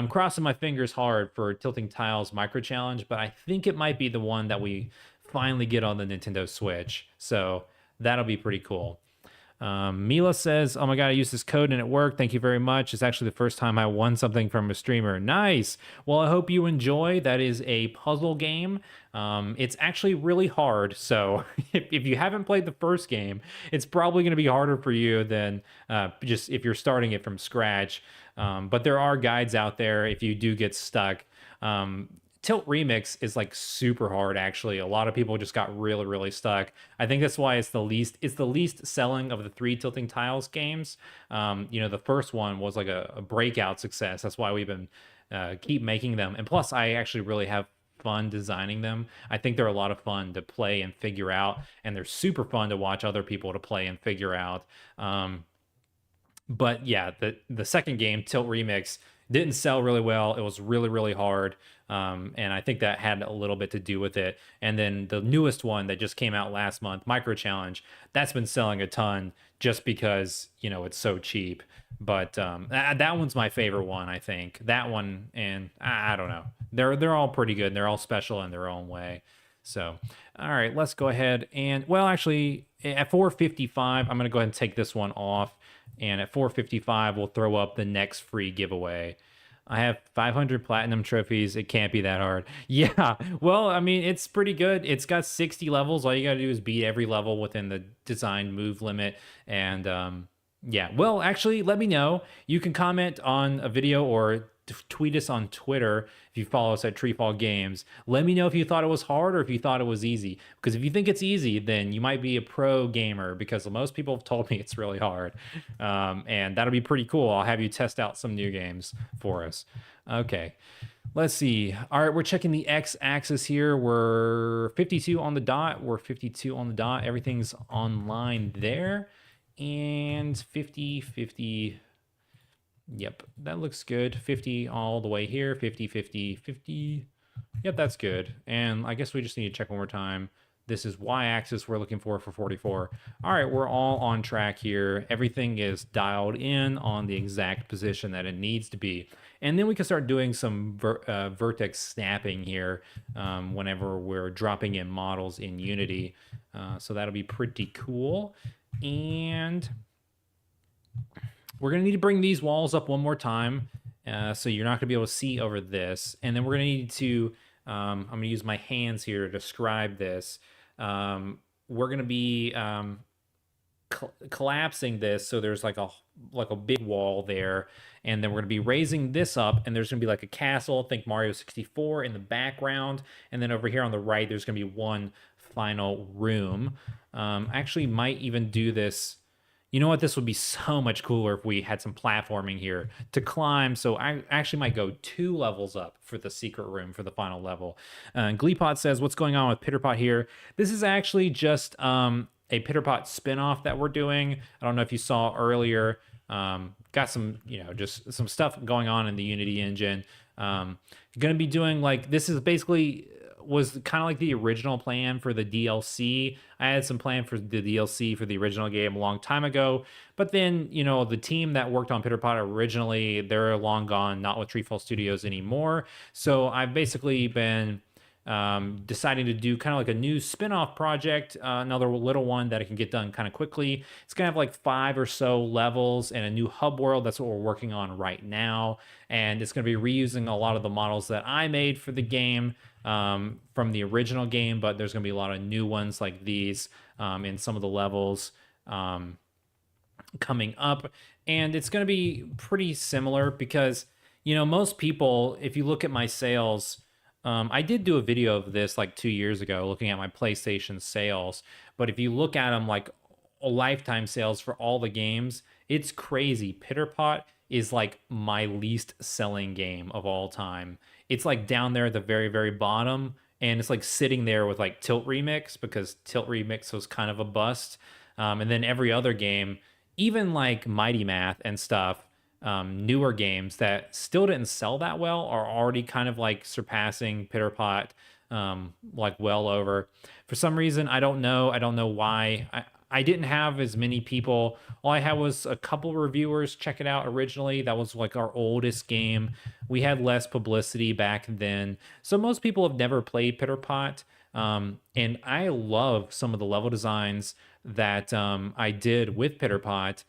crossing my fingers hard for Tilting Tiles Micro Challenge, but I think it might be the one that we finally get on the Nintendo Switch. So that'll be pretty cool. Mila says, "Oh my God, I used this code and it worked. Thank you very much. It's actually the first time I won something from a streamer." Nice. Well, I hope you enjoy. That is a puzzle game. It's actually really hard. So if you haven't played the first game, it's probably going to be harder for you than just if you're starting it from scratch. But there are guides out there if you do get stuck. Tilt Remix is like super hard actually. A lot of people just got really, really stuck. I think that's why it's the least selling of the 3 Tilting Tiles games. The first one was like a breakout success. That's why we've been keep making them. And plus I actually really have fun designing them. I think they're a lot of fun to play and figure out, and they're super fun to watch other people to play and figure out. But yeah, the second game, Tilt Remix, didn't sell really well. It was really, really hard. And I think that had a little bit to do with it. And then the newest one that just came out last month, Micro Challenge, that's been selling a ton just because, it's so cheap. But that one's my favorite one, I think. That one, and I don't know. They're all pretty good. They're all special in their own way. So, all right, let's go ahead and, well, actually, at 4:55, I'm going to go ahead and take this one off. And at 4:55, we'll throw up the next free giveaway. I have 500 platinum trophies. It can't be that hard. Yeah, well, I mean, it's pretty good. It's got 60 levels. All you got to do is beat every level within the designed move limit. And Yeah. Well, actually, let me know. You can comment on a video or tweet us on Twitter if you follow us at TreeFall Games. Let me know if you thought it was hard or if you thought it was easy. Because if you think it's easy, then you might be a pro gamer. Because most people have told me it's really hard, and that'll be pretty cool. I'll have you test out some new games for us. Okay. Let's see. All right, we're checking the x-axis here. We're 52 on the dot. We're 52 on the dot. Everything's online there. And 50, 50. Yep, that looks good. 50 all the way here. 50, 50, 50. Yep, that's good. And I guess we just need to check one more time. This is y-axis we're looking for 44. All right, we're all on track here. Everything is dialed in on the exact position that it needs to be. And then we can start doing some vertex snapping here whenever we're dropping in models in Unity. So that'll be pretty cool. And we're going to need to bring these walls up one more time. So you're not going to be able to see over this. And then we're going to need to, I'm going to use my hands here to describe this. We're going to be collapsing this so there's like a big wall there, and then we're going to be raising this up, and there's going to be like a castle, think Mario 64 in the background, and then over here on the right there's going to be one final room. I actually might even do this. You know what? This would be so much cooler if we had some platforming here to climb. So I actually might go 2 levels up for the secret room for the final level. Gleepot says, what's going on with PitterPot here? This is actually just a PitterPot spinoff that we're doing. I don't know if you saw earlier. Got some, just some stuff going on in the Unity engine. Going to be doing like, this is basically was kind of like the original plan for the DLC. I had some plan for the DLC for the original game a long time ago, but then, the team that worked on PitterPot originally, they're long gone, not with TreeFall Studios anymore. So I've basically been deciding to do kind of like a new spin-off project, another little one that I can get done kind of quickly. It's gonna have like 5 or so levels and a new hub world. That's what we're working on right now, and it's gonna be reusing a lot of the models that I made for the game from the original game, but there's gonna be a lot of new ones like these in some of the levels coming up, and it's gonna be pretty similar because most people, if you look at my sales, I did do a video of this like 2 years ago looking at my PlayStation sales, but if you look at them like lifetime sales for all the games, it's crazy. PitterPot is like my least selling game of all time. It's like down there at the very, very bottom, and it's like sitting there with like Tilt Remix because Tilt Remix was kind of a bust. And then every other game, even like Mighty Math and stuff, newer games that still didn't sell that well are already kind of like surpassing PitterPot, like well over. For some reason, I don't know why. I didn't have as many people. All I had was a couple reviewers check it out originally. That was like our oldest game. We had less publicity back then. So most people have never played PitterPot. And I love some of the level designs that I did with PitterPot.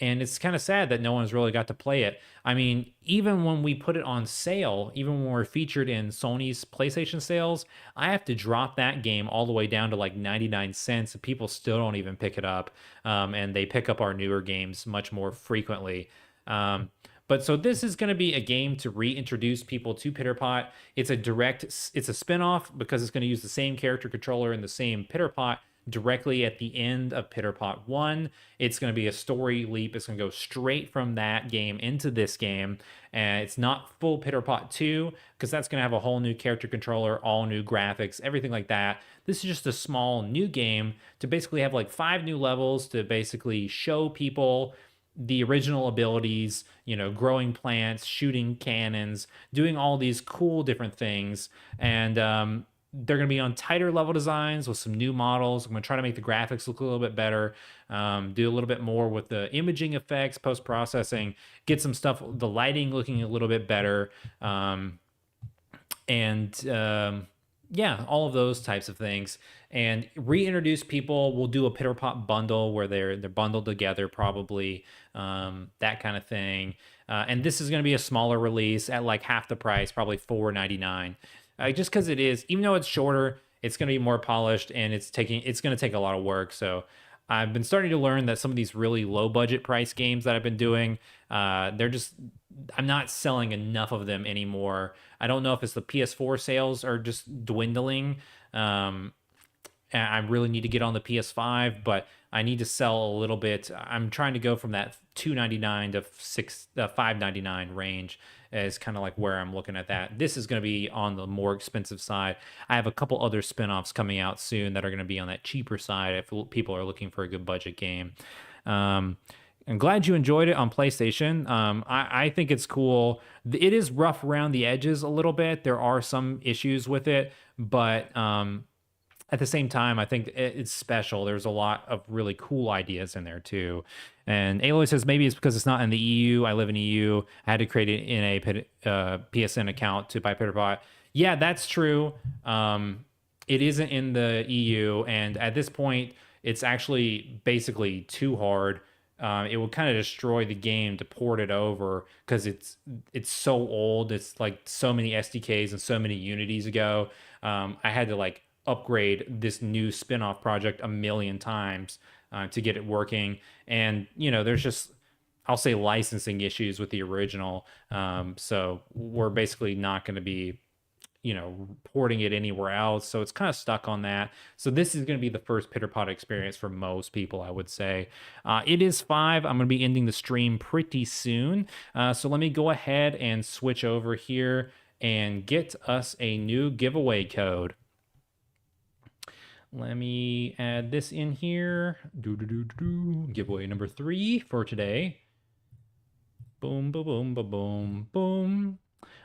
And it's kind of sad that no one's really got to play it. I mean, even when we put it on sale, even when we're featured in Sony's PlayStation sales, I have to drop that game all the way down to like 99 cents. And people still don't even pick it up. And they pick up our newer games much more frequently. But so this is going to be a game to reintroduce people to PitterPot. It's a spinoff because it's going to use the same character controller and the same PitterPot directly at the end of PitterPot 1. It's going to be a story leap. It's going to go straight from that game into this game. And it's not full PitterPot 2 because that's going to have a whole new character controller, all new graphics, everything like that. This is just a small new game to basically have like 5 new levels to basically show people the original abilities, growing plants, shooting cannons, doing all these cool different things. And they're going to be on tighter level designs with some new models. I'm going to try to make the graphics look a little bit better, do a little bit more with the imaging effects, post-processing, get some stuff, the lighting looking a little bit better. Yeah, all of those types of things, and reintroduce people. We'll do a PitterPot bundle where they're bundled together, probably, that kind of thing. And this is going to be a smaller release at like half the price, probably $4.99. Just because it is, even though it's shorter, it's going to be more polished, and it's going to take a lot of work. So I've been starting to learn that some of these really low budget price games that I've been doing, they're just, I'm not selling enough of them anymore. I don't know if it's the PS4 sales are just dwindling. Um, and I really need to get on the PS5, but I need to sell a little bit. I'm trying to go from that 299 to 599 range is kind of like where I'm looking at that. This is going to be on the more expensive side. I have a couple other spin-offs coming out soon that are going to be on that cheaper side if people are looking for a good budget game. Um, I'm glad you enjoyed it on PlayStation. I think it's cool. It is rough around the edges a little bit. There are some issues with it, but at the same time, I think it's special. There's a lot of really cool ideas in there too. And Aloy says maybe it's because it's not in the EU. I live in EU. I had to create it in a PSN account to buy PitterPot. Yeah, that's true. It isn't in the EU, and at this point, it's actually basically too hard. It will kind of destroy the game to port it over because it's so old. It's like so many SDKs and so many Unities ago. I had to like upgrade this new spin-off project a million times to get it working. And there's just, I'll say, licensing issues with the original. So we're basically not going to be porting it anywhere else, so it's kind of stuck on that. So this is going to be the first PitterPot experience for most people, I would say. It is 5. I'm going to be ending the stream pretty soon, so let me go ahead and switch over here and get us a new giveaway code. Let me add this in here. Giveaway number 3 for today. Boom, boom, boom, boom, boom, boom.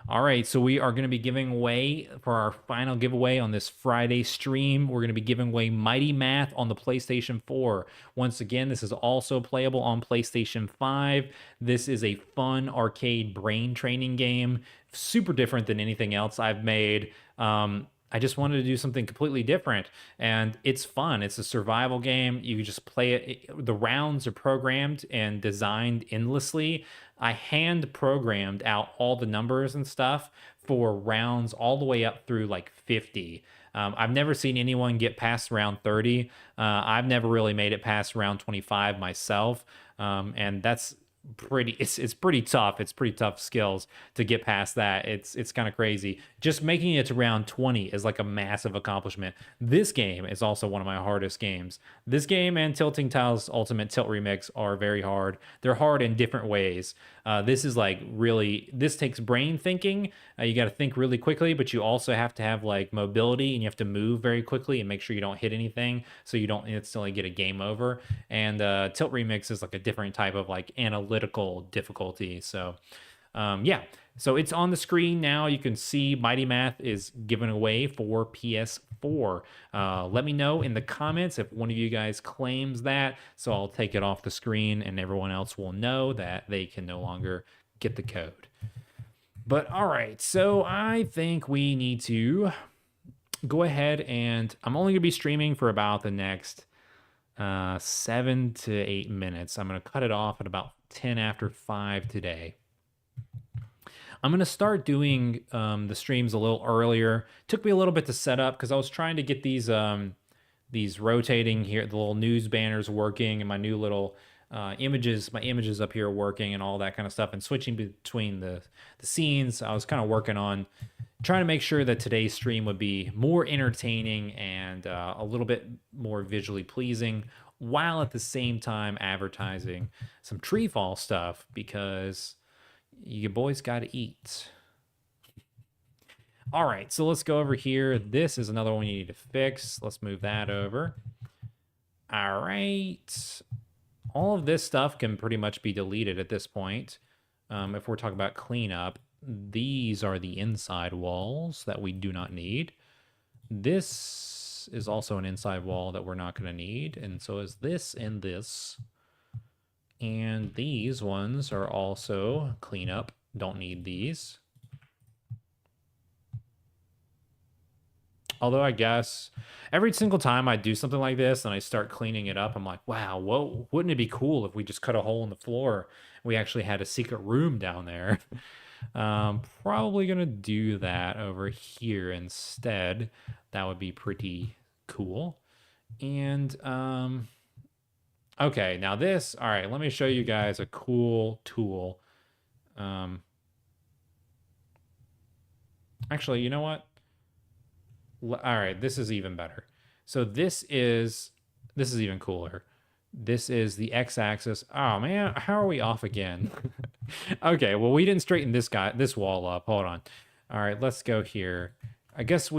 All right, so we are going to be giving away for our final giveaway on this Friday stream. We're going to be giving away Mighty Math on the PlayStation 4. Once again, this is also playable on PlayStation 5. This is a fun arcade brain training game, super different than anything else I've made. I just wanted to do something completely different, and it's fun. It's a survival game. You just play it. The rounds are programmed and designed endlessly. I hand programmed out all the numbers and stuff for rounds all the way up through like 50. I've never seen anyone get past round 30. I've never really made it past round 25 myself, and that's it's pretty tough. It's pretty tough skills to get past that. It's kind of crazy. Just making it to round 20 is like a massive accomplishment. This game is also one of my hardest games. This game and Tilting Tiles Ultimate Tilt Remix are very hard. They're hard in different ways. This is like really, this takes brain thinking. You got to think really quickly, but you also have to have like mobility, and you have to move very quickly and make sure you don't hit anything so you don't instantly get a game over. And Tilt Remix is like a different type of like analytical difficulty. So yeah, so it's on the screen now. You can see Mighty Math is given away for PS4. Let me know in the comments if one of you guys claims that, so I'll take it off the screen and everyone else will know that they can no longer get the code. But all right, so I think we need to go ahead, and I'm only gonna be streaming for about the next 7 to 8 minutes. I'm gonna cut it off at about 10 after 5 today. I'm going to start doing the streams a little earlier. Took me a little bit to set up because I was trying to get these rotating here, the little news banners working, and my new little my images up here working and all that kind of stuff, and switching between the scenes. I was kind of working on trying to make sure that today's stream would be more entertaining and a little bit more visually pleasing, while at the same time advertising some TreeFall stuff, because you boys got to eat. All right, so let's go over here. This is another one you need to fix. Let's move that over. All right. All of this stuff can pretty much be deleted at this point. If we're talking about cleanup, these are the inside walls that we do not need. This is also an inside wall that we're not going to need, and so is this and this. And these ones are also cleanup. Don't need these. Although I guess every single time I do something like this and I start cleaning it up, I'm like, wow, whoa, wouldn't it be cool if we just cut a hole in the floor? We actually had a secret room down there. Probably going to do that over here instead. That would be pretty cool. And Okay, now this, all right, let me show you guys a cool tool. Actually, you know what? All right, this is even better. So this is even cooler. This is the x-axis. Oh man, how are we off again? Okay, well we didn't straighten this wall up. Hold on. All right, let's go here. I guess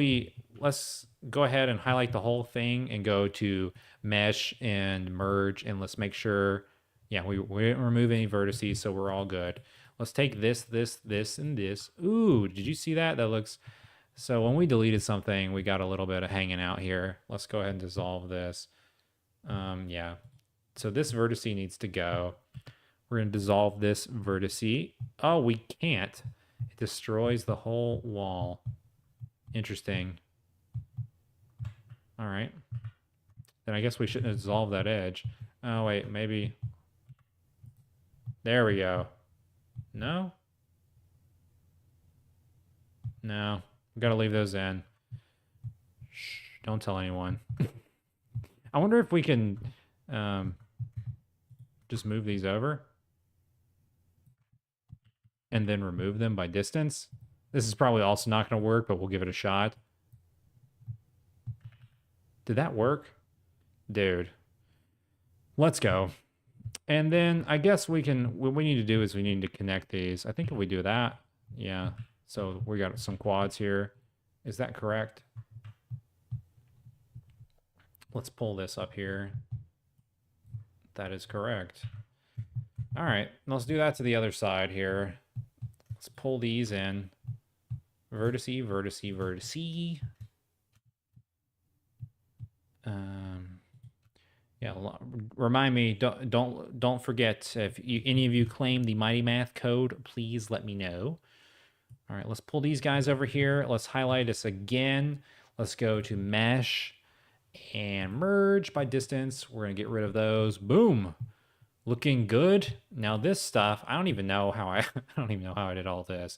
let's go ahead and highlight the whole thing and go to mesh and merge, and let's make sure, yeah, we didn't remove any vertices, so we're all good. Let's take this, and this. Ooh, did you see that? That looks, so when we deleted something, we got a little bit of hanging out here. Let's go ahead and dissolve this. Yeah. So this vertice needs to go. We're going to dissolve this vertice. Oh, we can't. It destroys the whole wall. Interesting. All right. Then I guess we shouldn't have dissolved that edge. Oh, wait, maybe. There we go. No? No. We got to leave those in. Shh, don't tell anyone. I wonder if we can just move these over and then remove them by distance. This is probably also not going to work, but we'll give it a shot. Did that work? Dude. Let's go. And then I guess what we need to do is we need to connect these. I think if we do that, yeah. So we got some quads here. Is that correct? Let's pull this up here. That is correct. All right, let's do that to the other side here. Let's pull these in. Vertice, vertice, vertice. Yeah, remind me, don't forget, if any of you claim the Mighty Math code, please let me know. All right, let's pull these guys over here. Let's highlight this again. Let's go to mesh and merge by distance. We're gonna get rid of those. Boom. Looking good. Now this stuff, I don't even know how I don't even know how I did all this.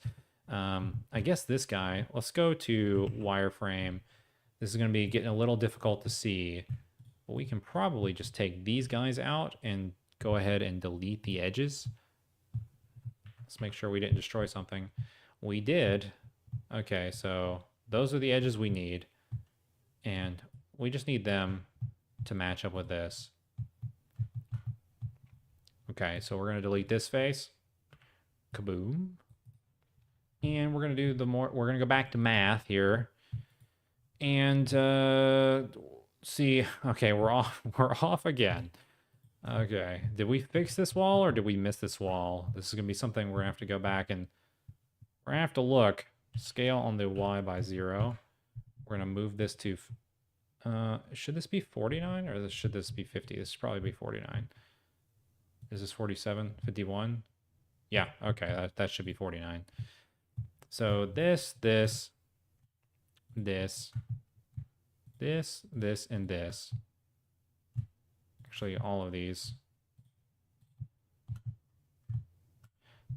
I guess this guy, let's go to wireframe. This is going to be getting a little difficult to see, but we can probably just take these guys out and go ahead and delete the edges. Let's make sure we didn't destroy something. We did. Okay, so those are the edges we need, and we just need them to match up with this. Okay, so we're going to delete this face. Kaboom. And we're going to do we're going to go back to math here. And see, okay, we're off again. Okay, did we fix this wall or did we miss this wall? This is going to be something we're going to have to go back and we're going to have to look. Scale on the Y by 0. We're going to move this to, should this be 49 or should this be 50? This should probably be 49. Is this 47, 51? Yeah, okay, that should be 49. So this, and this. Actually, all of these.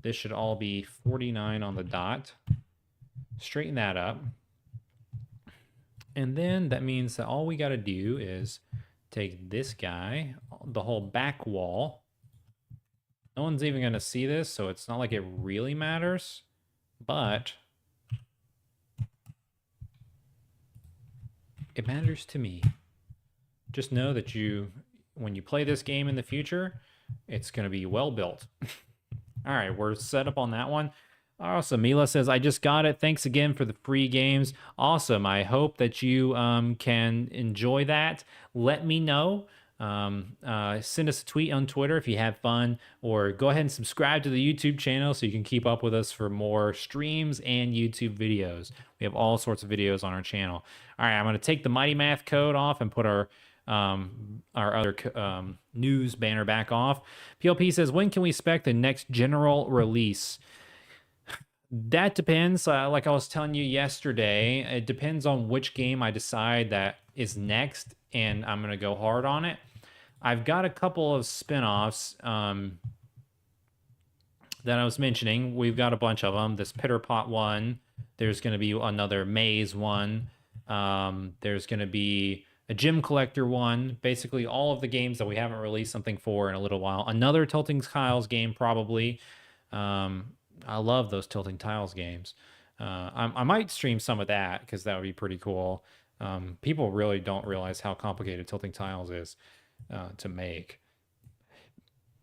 This should all be 49 on the dot. Straighten that up. And then that means that all we got to do is take this guy, the whole back wall. No one's even going to see this, so it's not like it really matters. But it matters to me. Just know that when you play this game in the future, it's going to be well built. All right, we're set up on that one. Awesome. Mila says, I just got it. Thanks again for the free games. Awesome. I hope that you can enjoy that. Let me know. Send us a tweet on Twitter if you have fun, or go ahead and subscribe to the YouTube channel so you can keep up with us for more streams and YouTube videos. We have all sorts of videos on our channel. All right, I'm going to take the Mighty Math code off and put our other news banner back off. PLP says, when can we expect the next general release? That depends. Like I was telling you yesterday, it depends on which game I decide that is next, and I'm going to go hard on it. I've got a couple of spin-offs that I was mentioning. We've got a bunch of them. This PitterPot one. There's going to be another maze one. There's going to be a gym collector one, basically all of the games that we haven't released something for in a little while. Another Tilting Tiles game, probably. Um, I love those Tilting Tiles games. I might stream some of that because that would be pretty cool. People really don't realize how complicated Tilting Tiles is to make.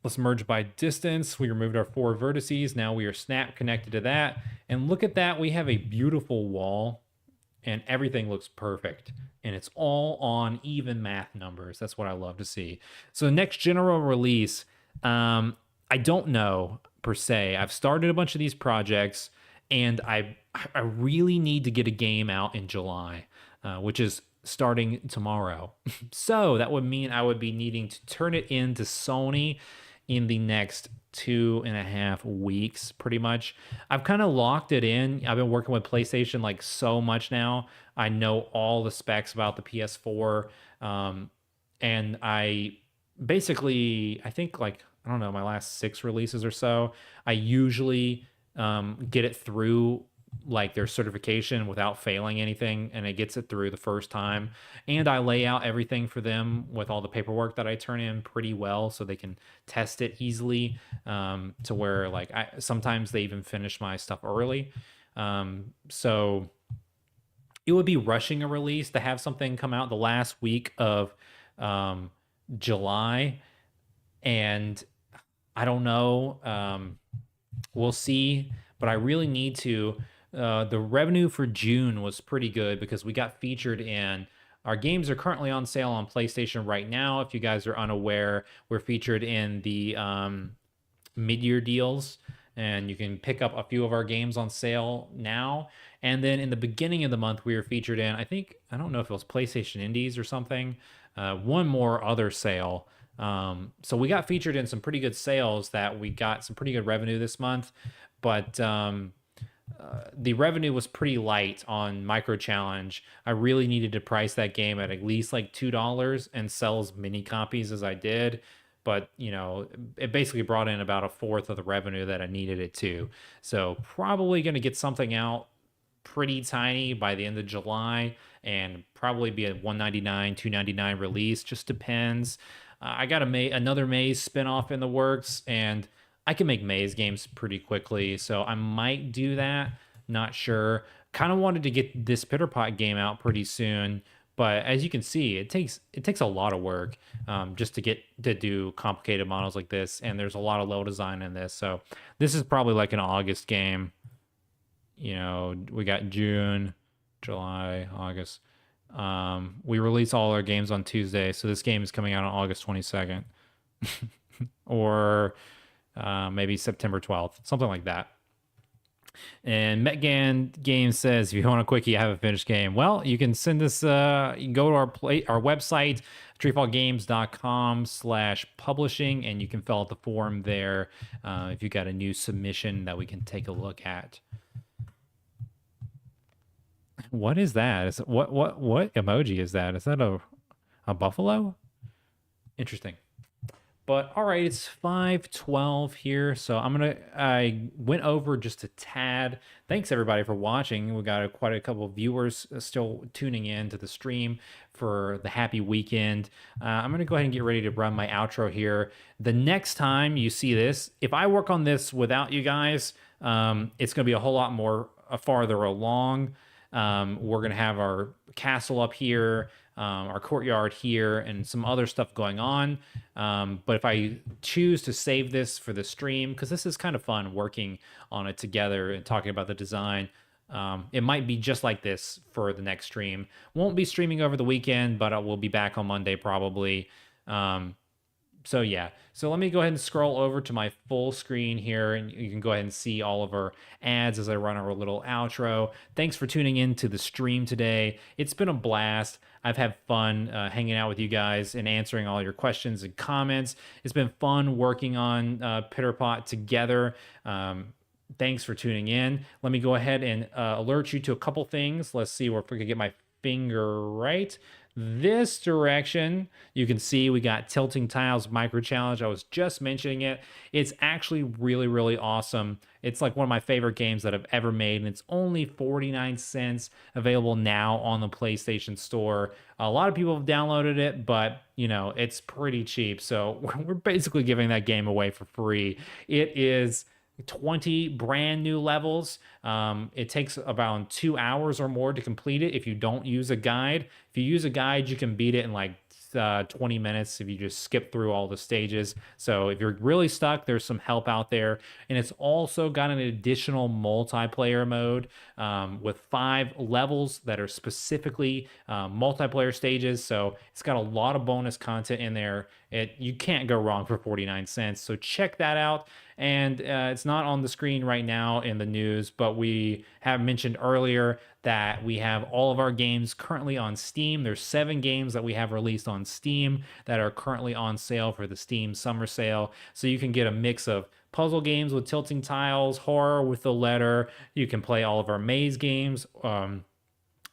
Let's merge by distance. We removed our 4 vertices. Now we are snap connected to that. And look at that. We have a beautiful wall and everything looks perfect. And it's all on even math numbers. That's what I love to see. So next general release, I don't know per se. I've started a bunch of these projects and I really need to get a game out in July, which is starting tomorrow. So that would mean I would be needing to turn it into Sony in the next 2.5 weeks, pretty much. I've kind of locked it in. I've been working with PlayStation like so much now. I know all the specs about the PS4. And I basically, I think like, I don't know, my last 6 releases or so, I usually get it through like their certification without failing anything, and it gets it through the first time. And I lay out everything for them with all the paperwork that I turn in pretty well so they can test it easily, to where like sometimes they even finish my stuff early. So it would be rushing a release to have something come out the last week of July, and I don't know. We'll see, but I really need to. The revenue for June was pretty good because we got featured in. Our games are currently on sale on PlayStation right now. If you guys are unaware, we're featured in the mid-year deals, and you can pick up a few of our games on sale now. And then in the beginning of the month, we were featured in, I don't know if it was PlayStation Indies or something, one more other sale. So we got featured in some pretty good sales that we got some pretty good revenue this month, but the revenue was pretty light on Micro Challenge. I really needed to price that game at least like $2 and sell as many copies as I did. But, you know, it basically brought in about a fourth of the revenue that I needed it to. So probably going to get something out pretty tiny by the end of July and probably be a $199, $299 release. Just depends. I got another Maze spinoff in the works, and I can make Maze games pretty quickly, so I might do that. Not sure. Kind of wanted to get this PitterPot game out pretty soon, but as you can see, it takes a lot of work just to do complicated models like this, and there's a lot of level design in this. So this is probably like an August game. You know, we got June, July, August. We release all our games on Tuesday, so this game is coming out on August 22nd, or maybe September 12th, something like that. And Metgan Games says, if you want a quickie, I have a finished game. Well, you can send us, you can go to our website, treefallgames.com/publishing, and you can fill out the form there if you got a new submission that we can take a look at. What is that? What emoji is that? Is that a buffalo? Interesting. But all right, it's 5:12 here, so I went over just a tad. Thanks everybody for watching. We got quite a couple of viewers still tuning in to the stream for the happy weekend. I'm gonna go ahead and get ready to run my outro here. The next time you see this, if I work on this without you guys, it's gonna be a whole lot more farther along. We're gonna have our castle up here, our courtyard here, and some other stuff going on. But if I choose to save this for the stream, because this is kind of fun working on it together and talking about the design, it might be just like this for the next stream. Won't be streaming over the weekend, but I will be back on Monday probably. So yeah, so let me go ahead and scroll over to my full screen here, and you can go ahead and see all of our ads as I run our little outro. Thanks for tuning in to the stream today. It's been a blast. I've had fun hanging out with you guys and answering all your questions and comments. It's been fun working on PitterPot together. Thanks for tuning in. Let me go ahead and alert you to a couple things. Let's see if we can get my finger right. This direction, you can see we got Tilting Tiles Micro Challenge. I was just mentioning it. It's actually really, really awesome. It's like one of my favorite games that I've ever made, and it's only 49 cents, available now on the PlayStation Store. A lot of people have downloaded it, but it's pretty cheap. So we're basically giving that game away for free. It is 20 brand new levels. It takes about 2 hours or more to complete it if you don't use a guide. If you use a guide, you can beat it in like 20 minutes if you just skip through all the stages. So if you're really stuck, there's some help out there. And it's also got an additional multiplayer mode with 5 levels that are specifically multiplayer stages. So it's got a lot of bonus content in there. You can't go wrong for 49 cents. So check that out. And it's not on the screen right now in the news, but we have mentioned earlier that we have all of our games currently on Steam. There's 7 games that we have released on Steam that are currently on sale for the Steam summer sale. So you can get a mix of puzzle games with tilting tiles, horror with the letter. You can play all of our maze games,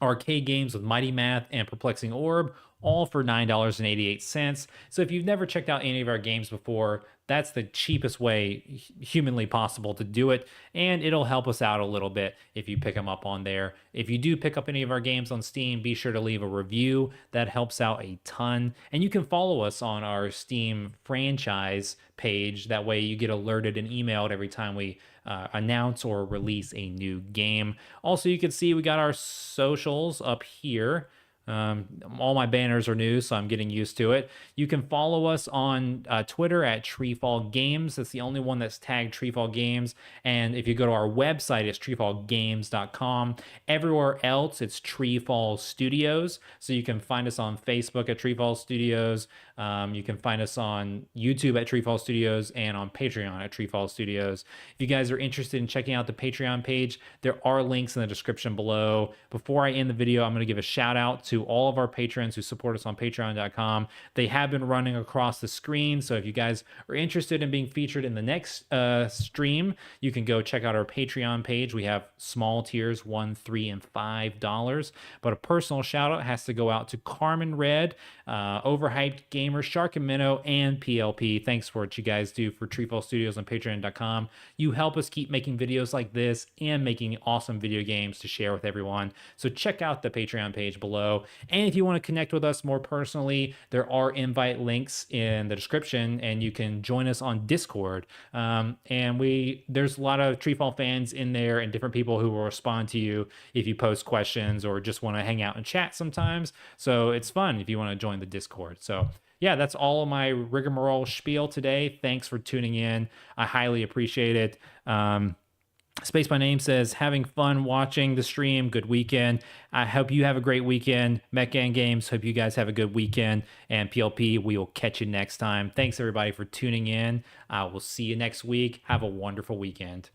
arcade games with Mighty Math and Perplexing Orb, all for $9.88. So if you've never checked out any of our games before, that's the cheapest way humanly possible to do it, and it'll help us out a little bit if you pick them up on there. If you do pick up any of our games on Steam, be sure to leave a review. That helps out a ton. And you can follow us on our Steam franchise page. That way you get alerted and emailed every time we announce or release a new game. Also, you can see we got our socials up here. All my banners are new, so I'm getting used to it. You can follow us on Twitter at TreeFall Games. That's the only one that's tagged TreeFall Games. And if you go to our website, it's treefallgames.com. Everywhere else, it's TreeFall Studios. So you can find us on Facebook at TreeFall Studios. You can find us on YouTube at TreeFall Studios and on Patreon at TreeFall Studios. If you guys are interested in checking out the Patreon page, there are links in the description below. Before I end the video, I'm going to give a shout out to all of our patrons who support us on patreon.com. They have been running across the screen, so if you guys are interested in being featured in the next stream, you can go check out our Patreon page. We have small tiers, $1, $3, and $5, but a personal shout out has to go out to Carmen Red, Overhyped Gamer, Shark and Minnow, and PLP. Thanks for what you guys do for TreeFall Studios on patreon.com. You help us keep making videos like this and making awesome video games to share with everyone. So check out the Patreon page below. And if you want to connect with us more personally, there are invite links in the description, and you can join us on Discord. And there's a lot of TreeFall fans in there and different people who will respond to you if you post questions or just want to hang out and chat sometimes. So it's fun if you want to join the Discord. So yeah, that's all of my rigmarole spiel today. Thanks for tuning in. I highly appreciate it. Space by Name says, having fun watching the stream. Good weekend. I hope you have a great weekend. Mech Games, hope you guys have a good weekend. And PLP, we will catch you next time. Thanks everybody for tuning in. I will see you next week. Have a wonderful weekend.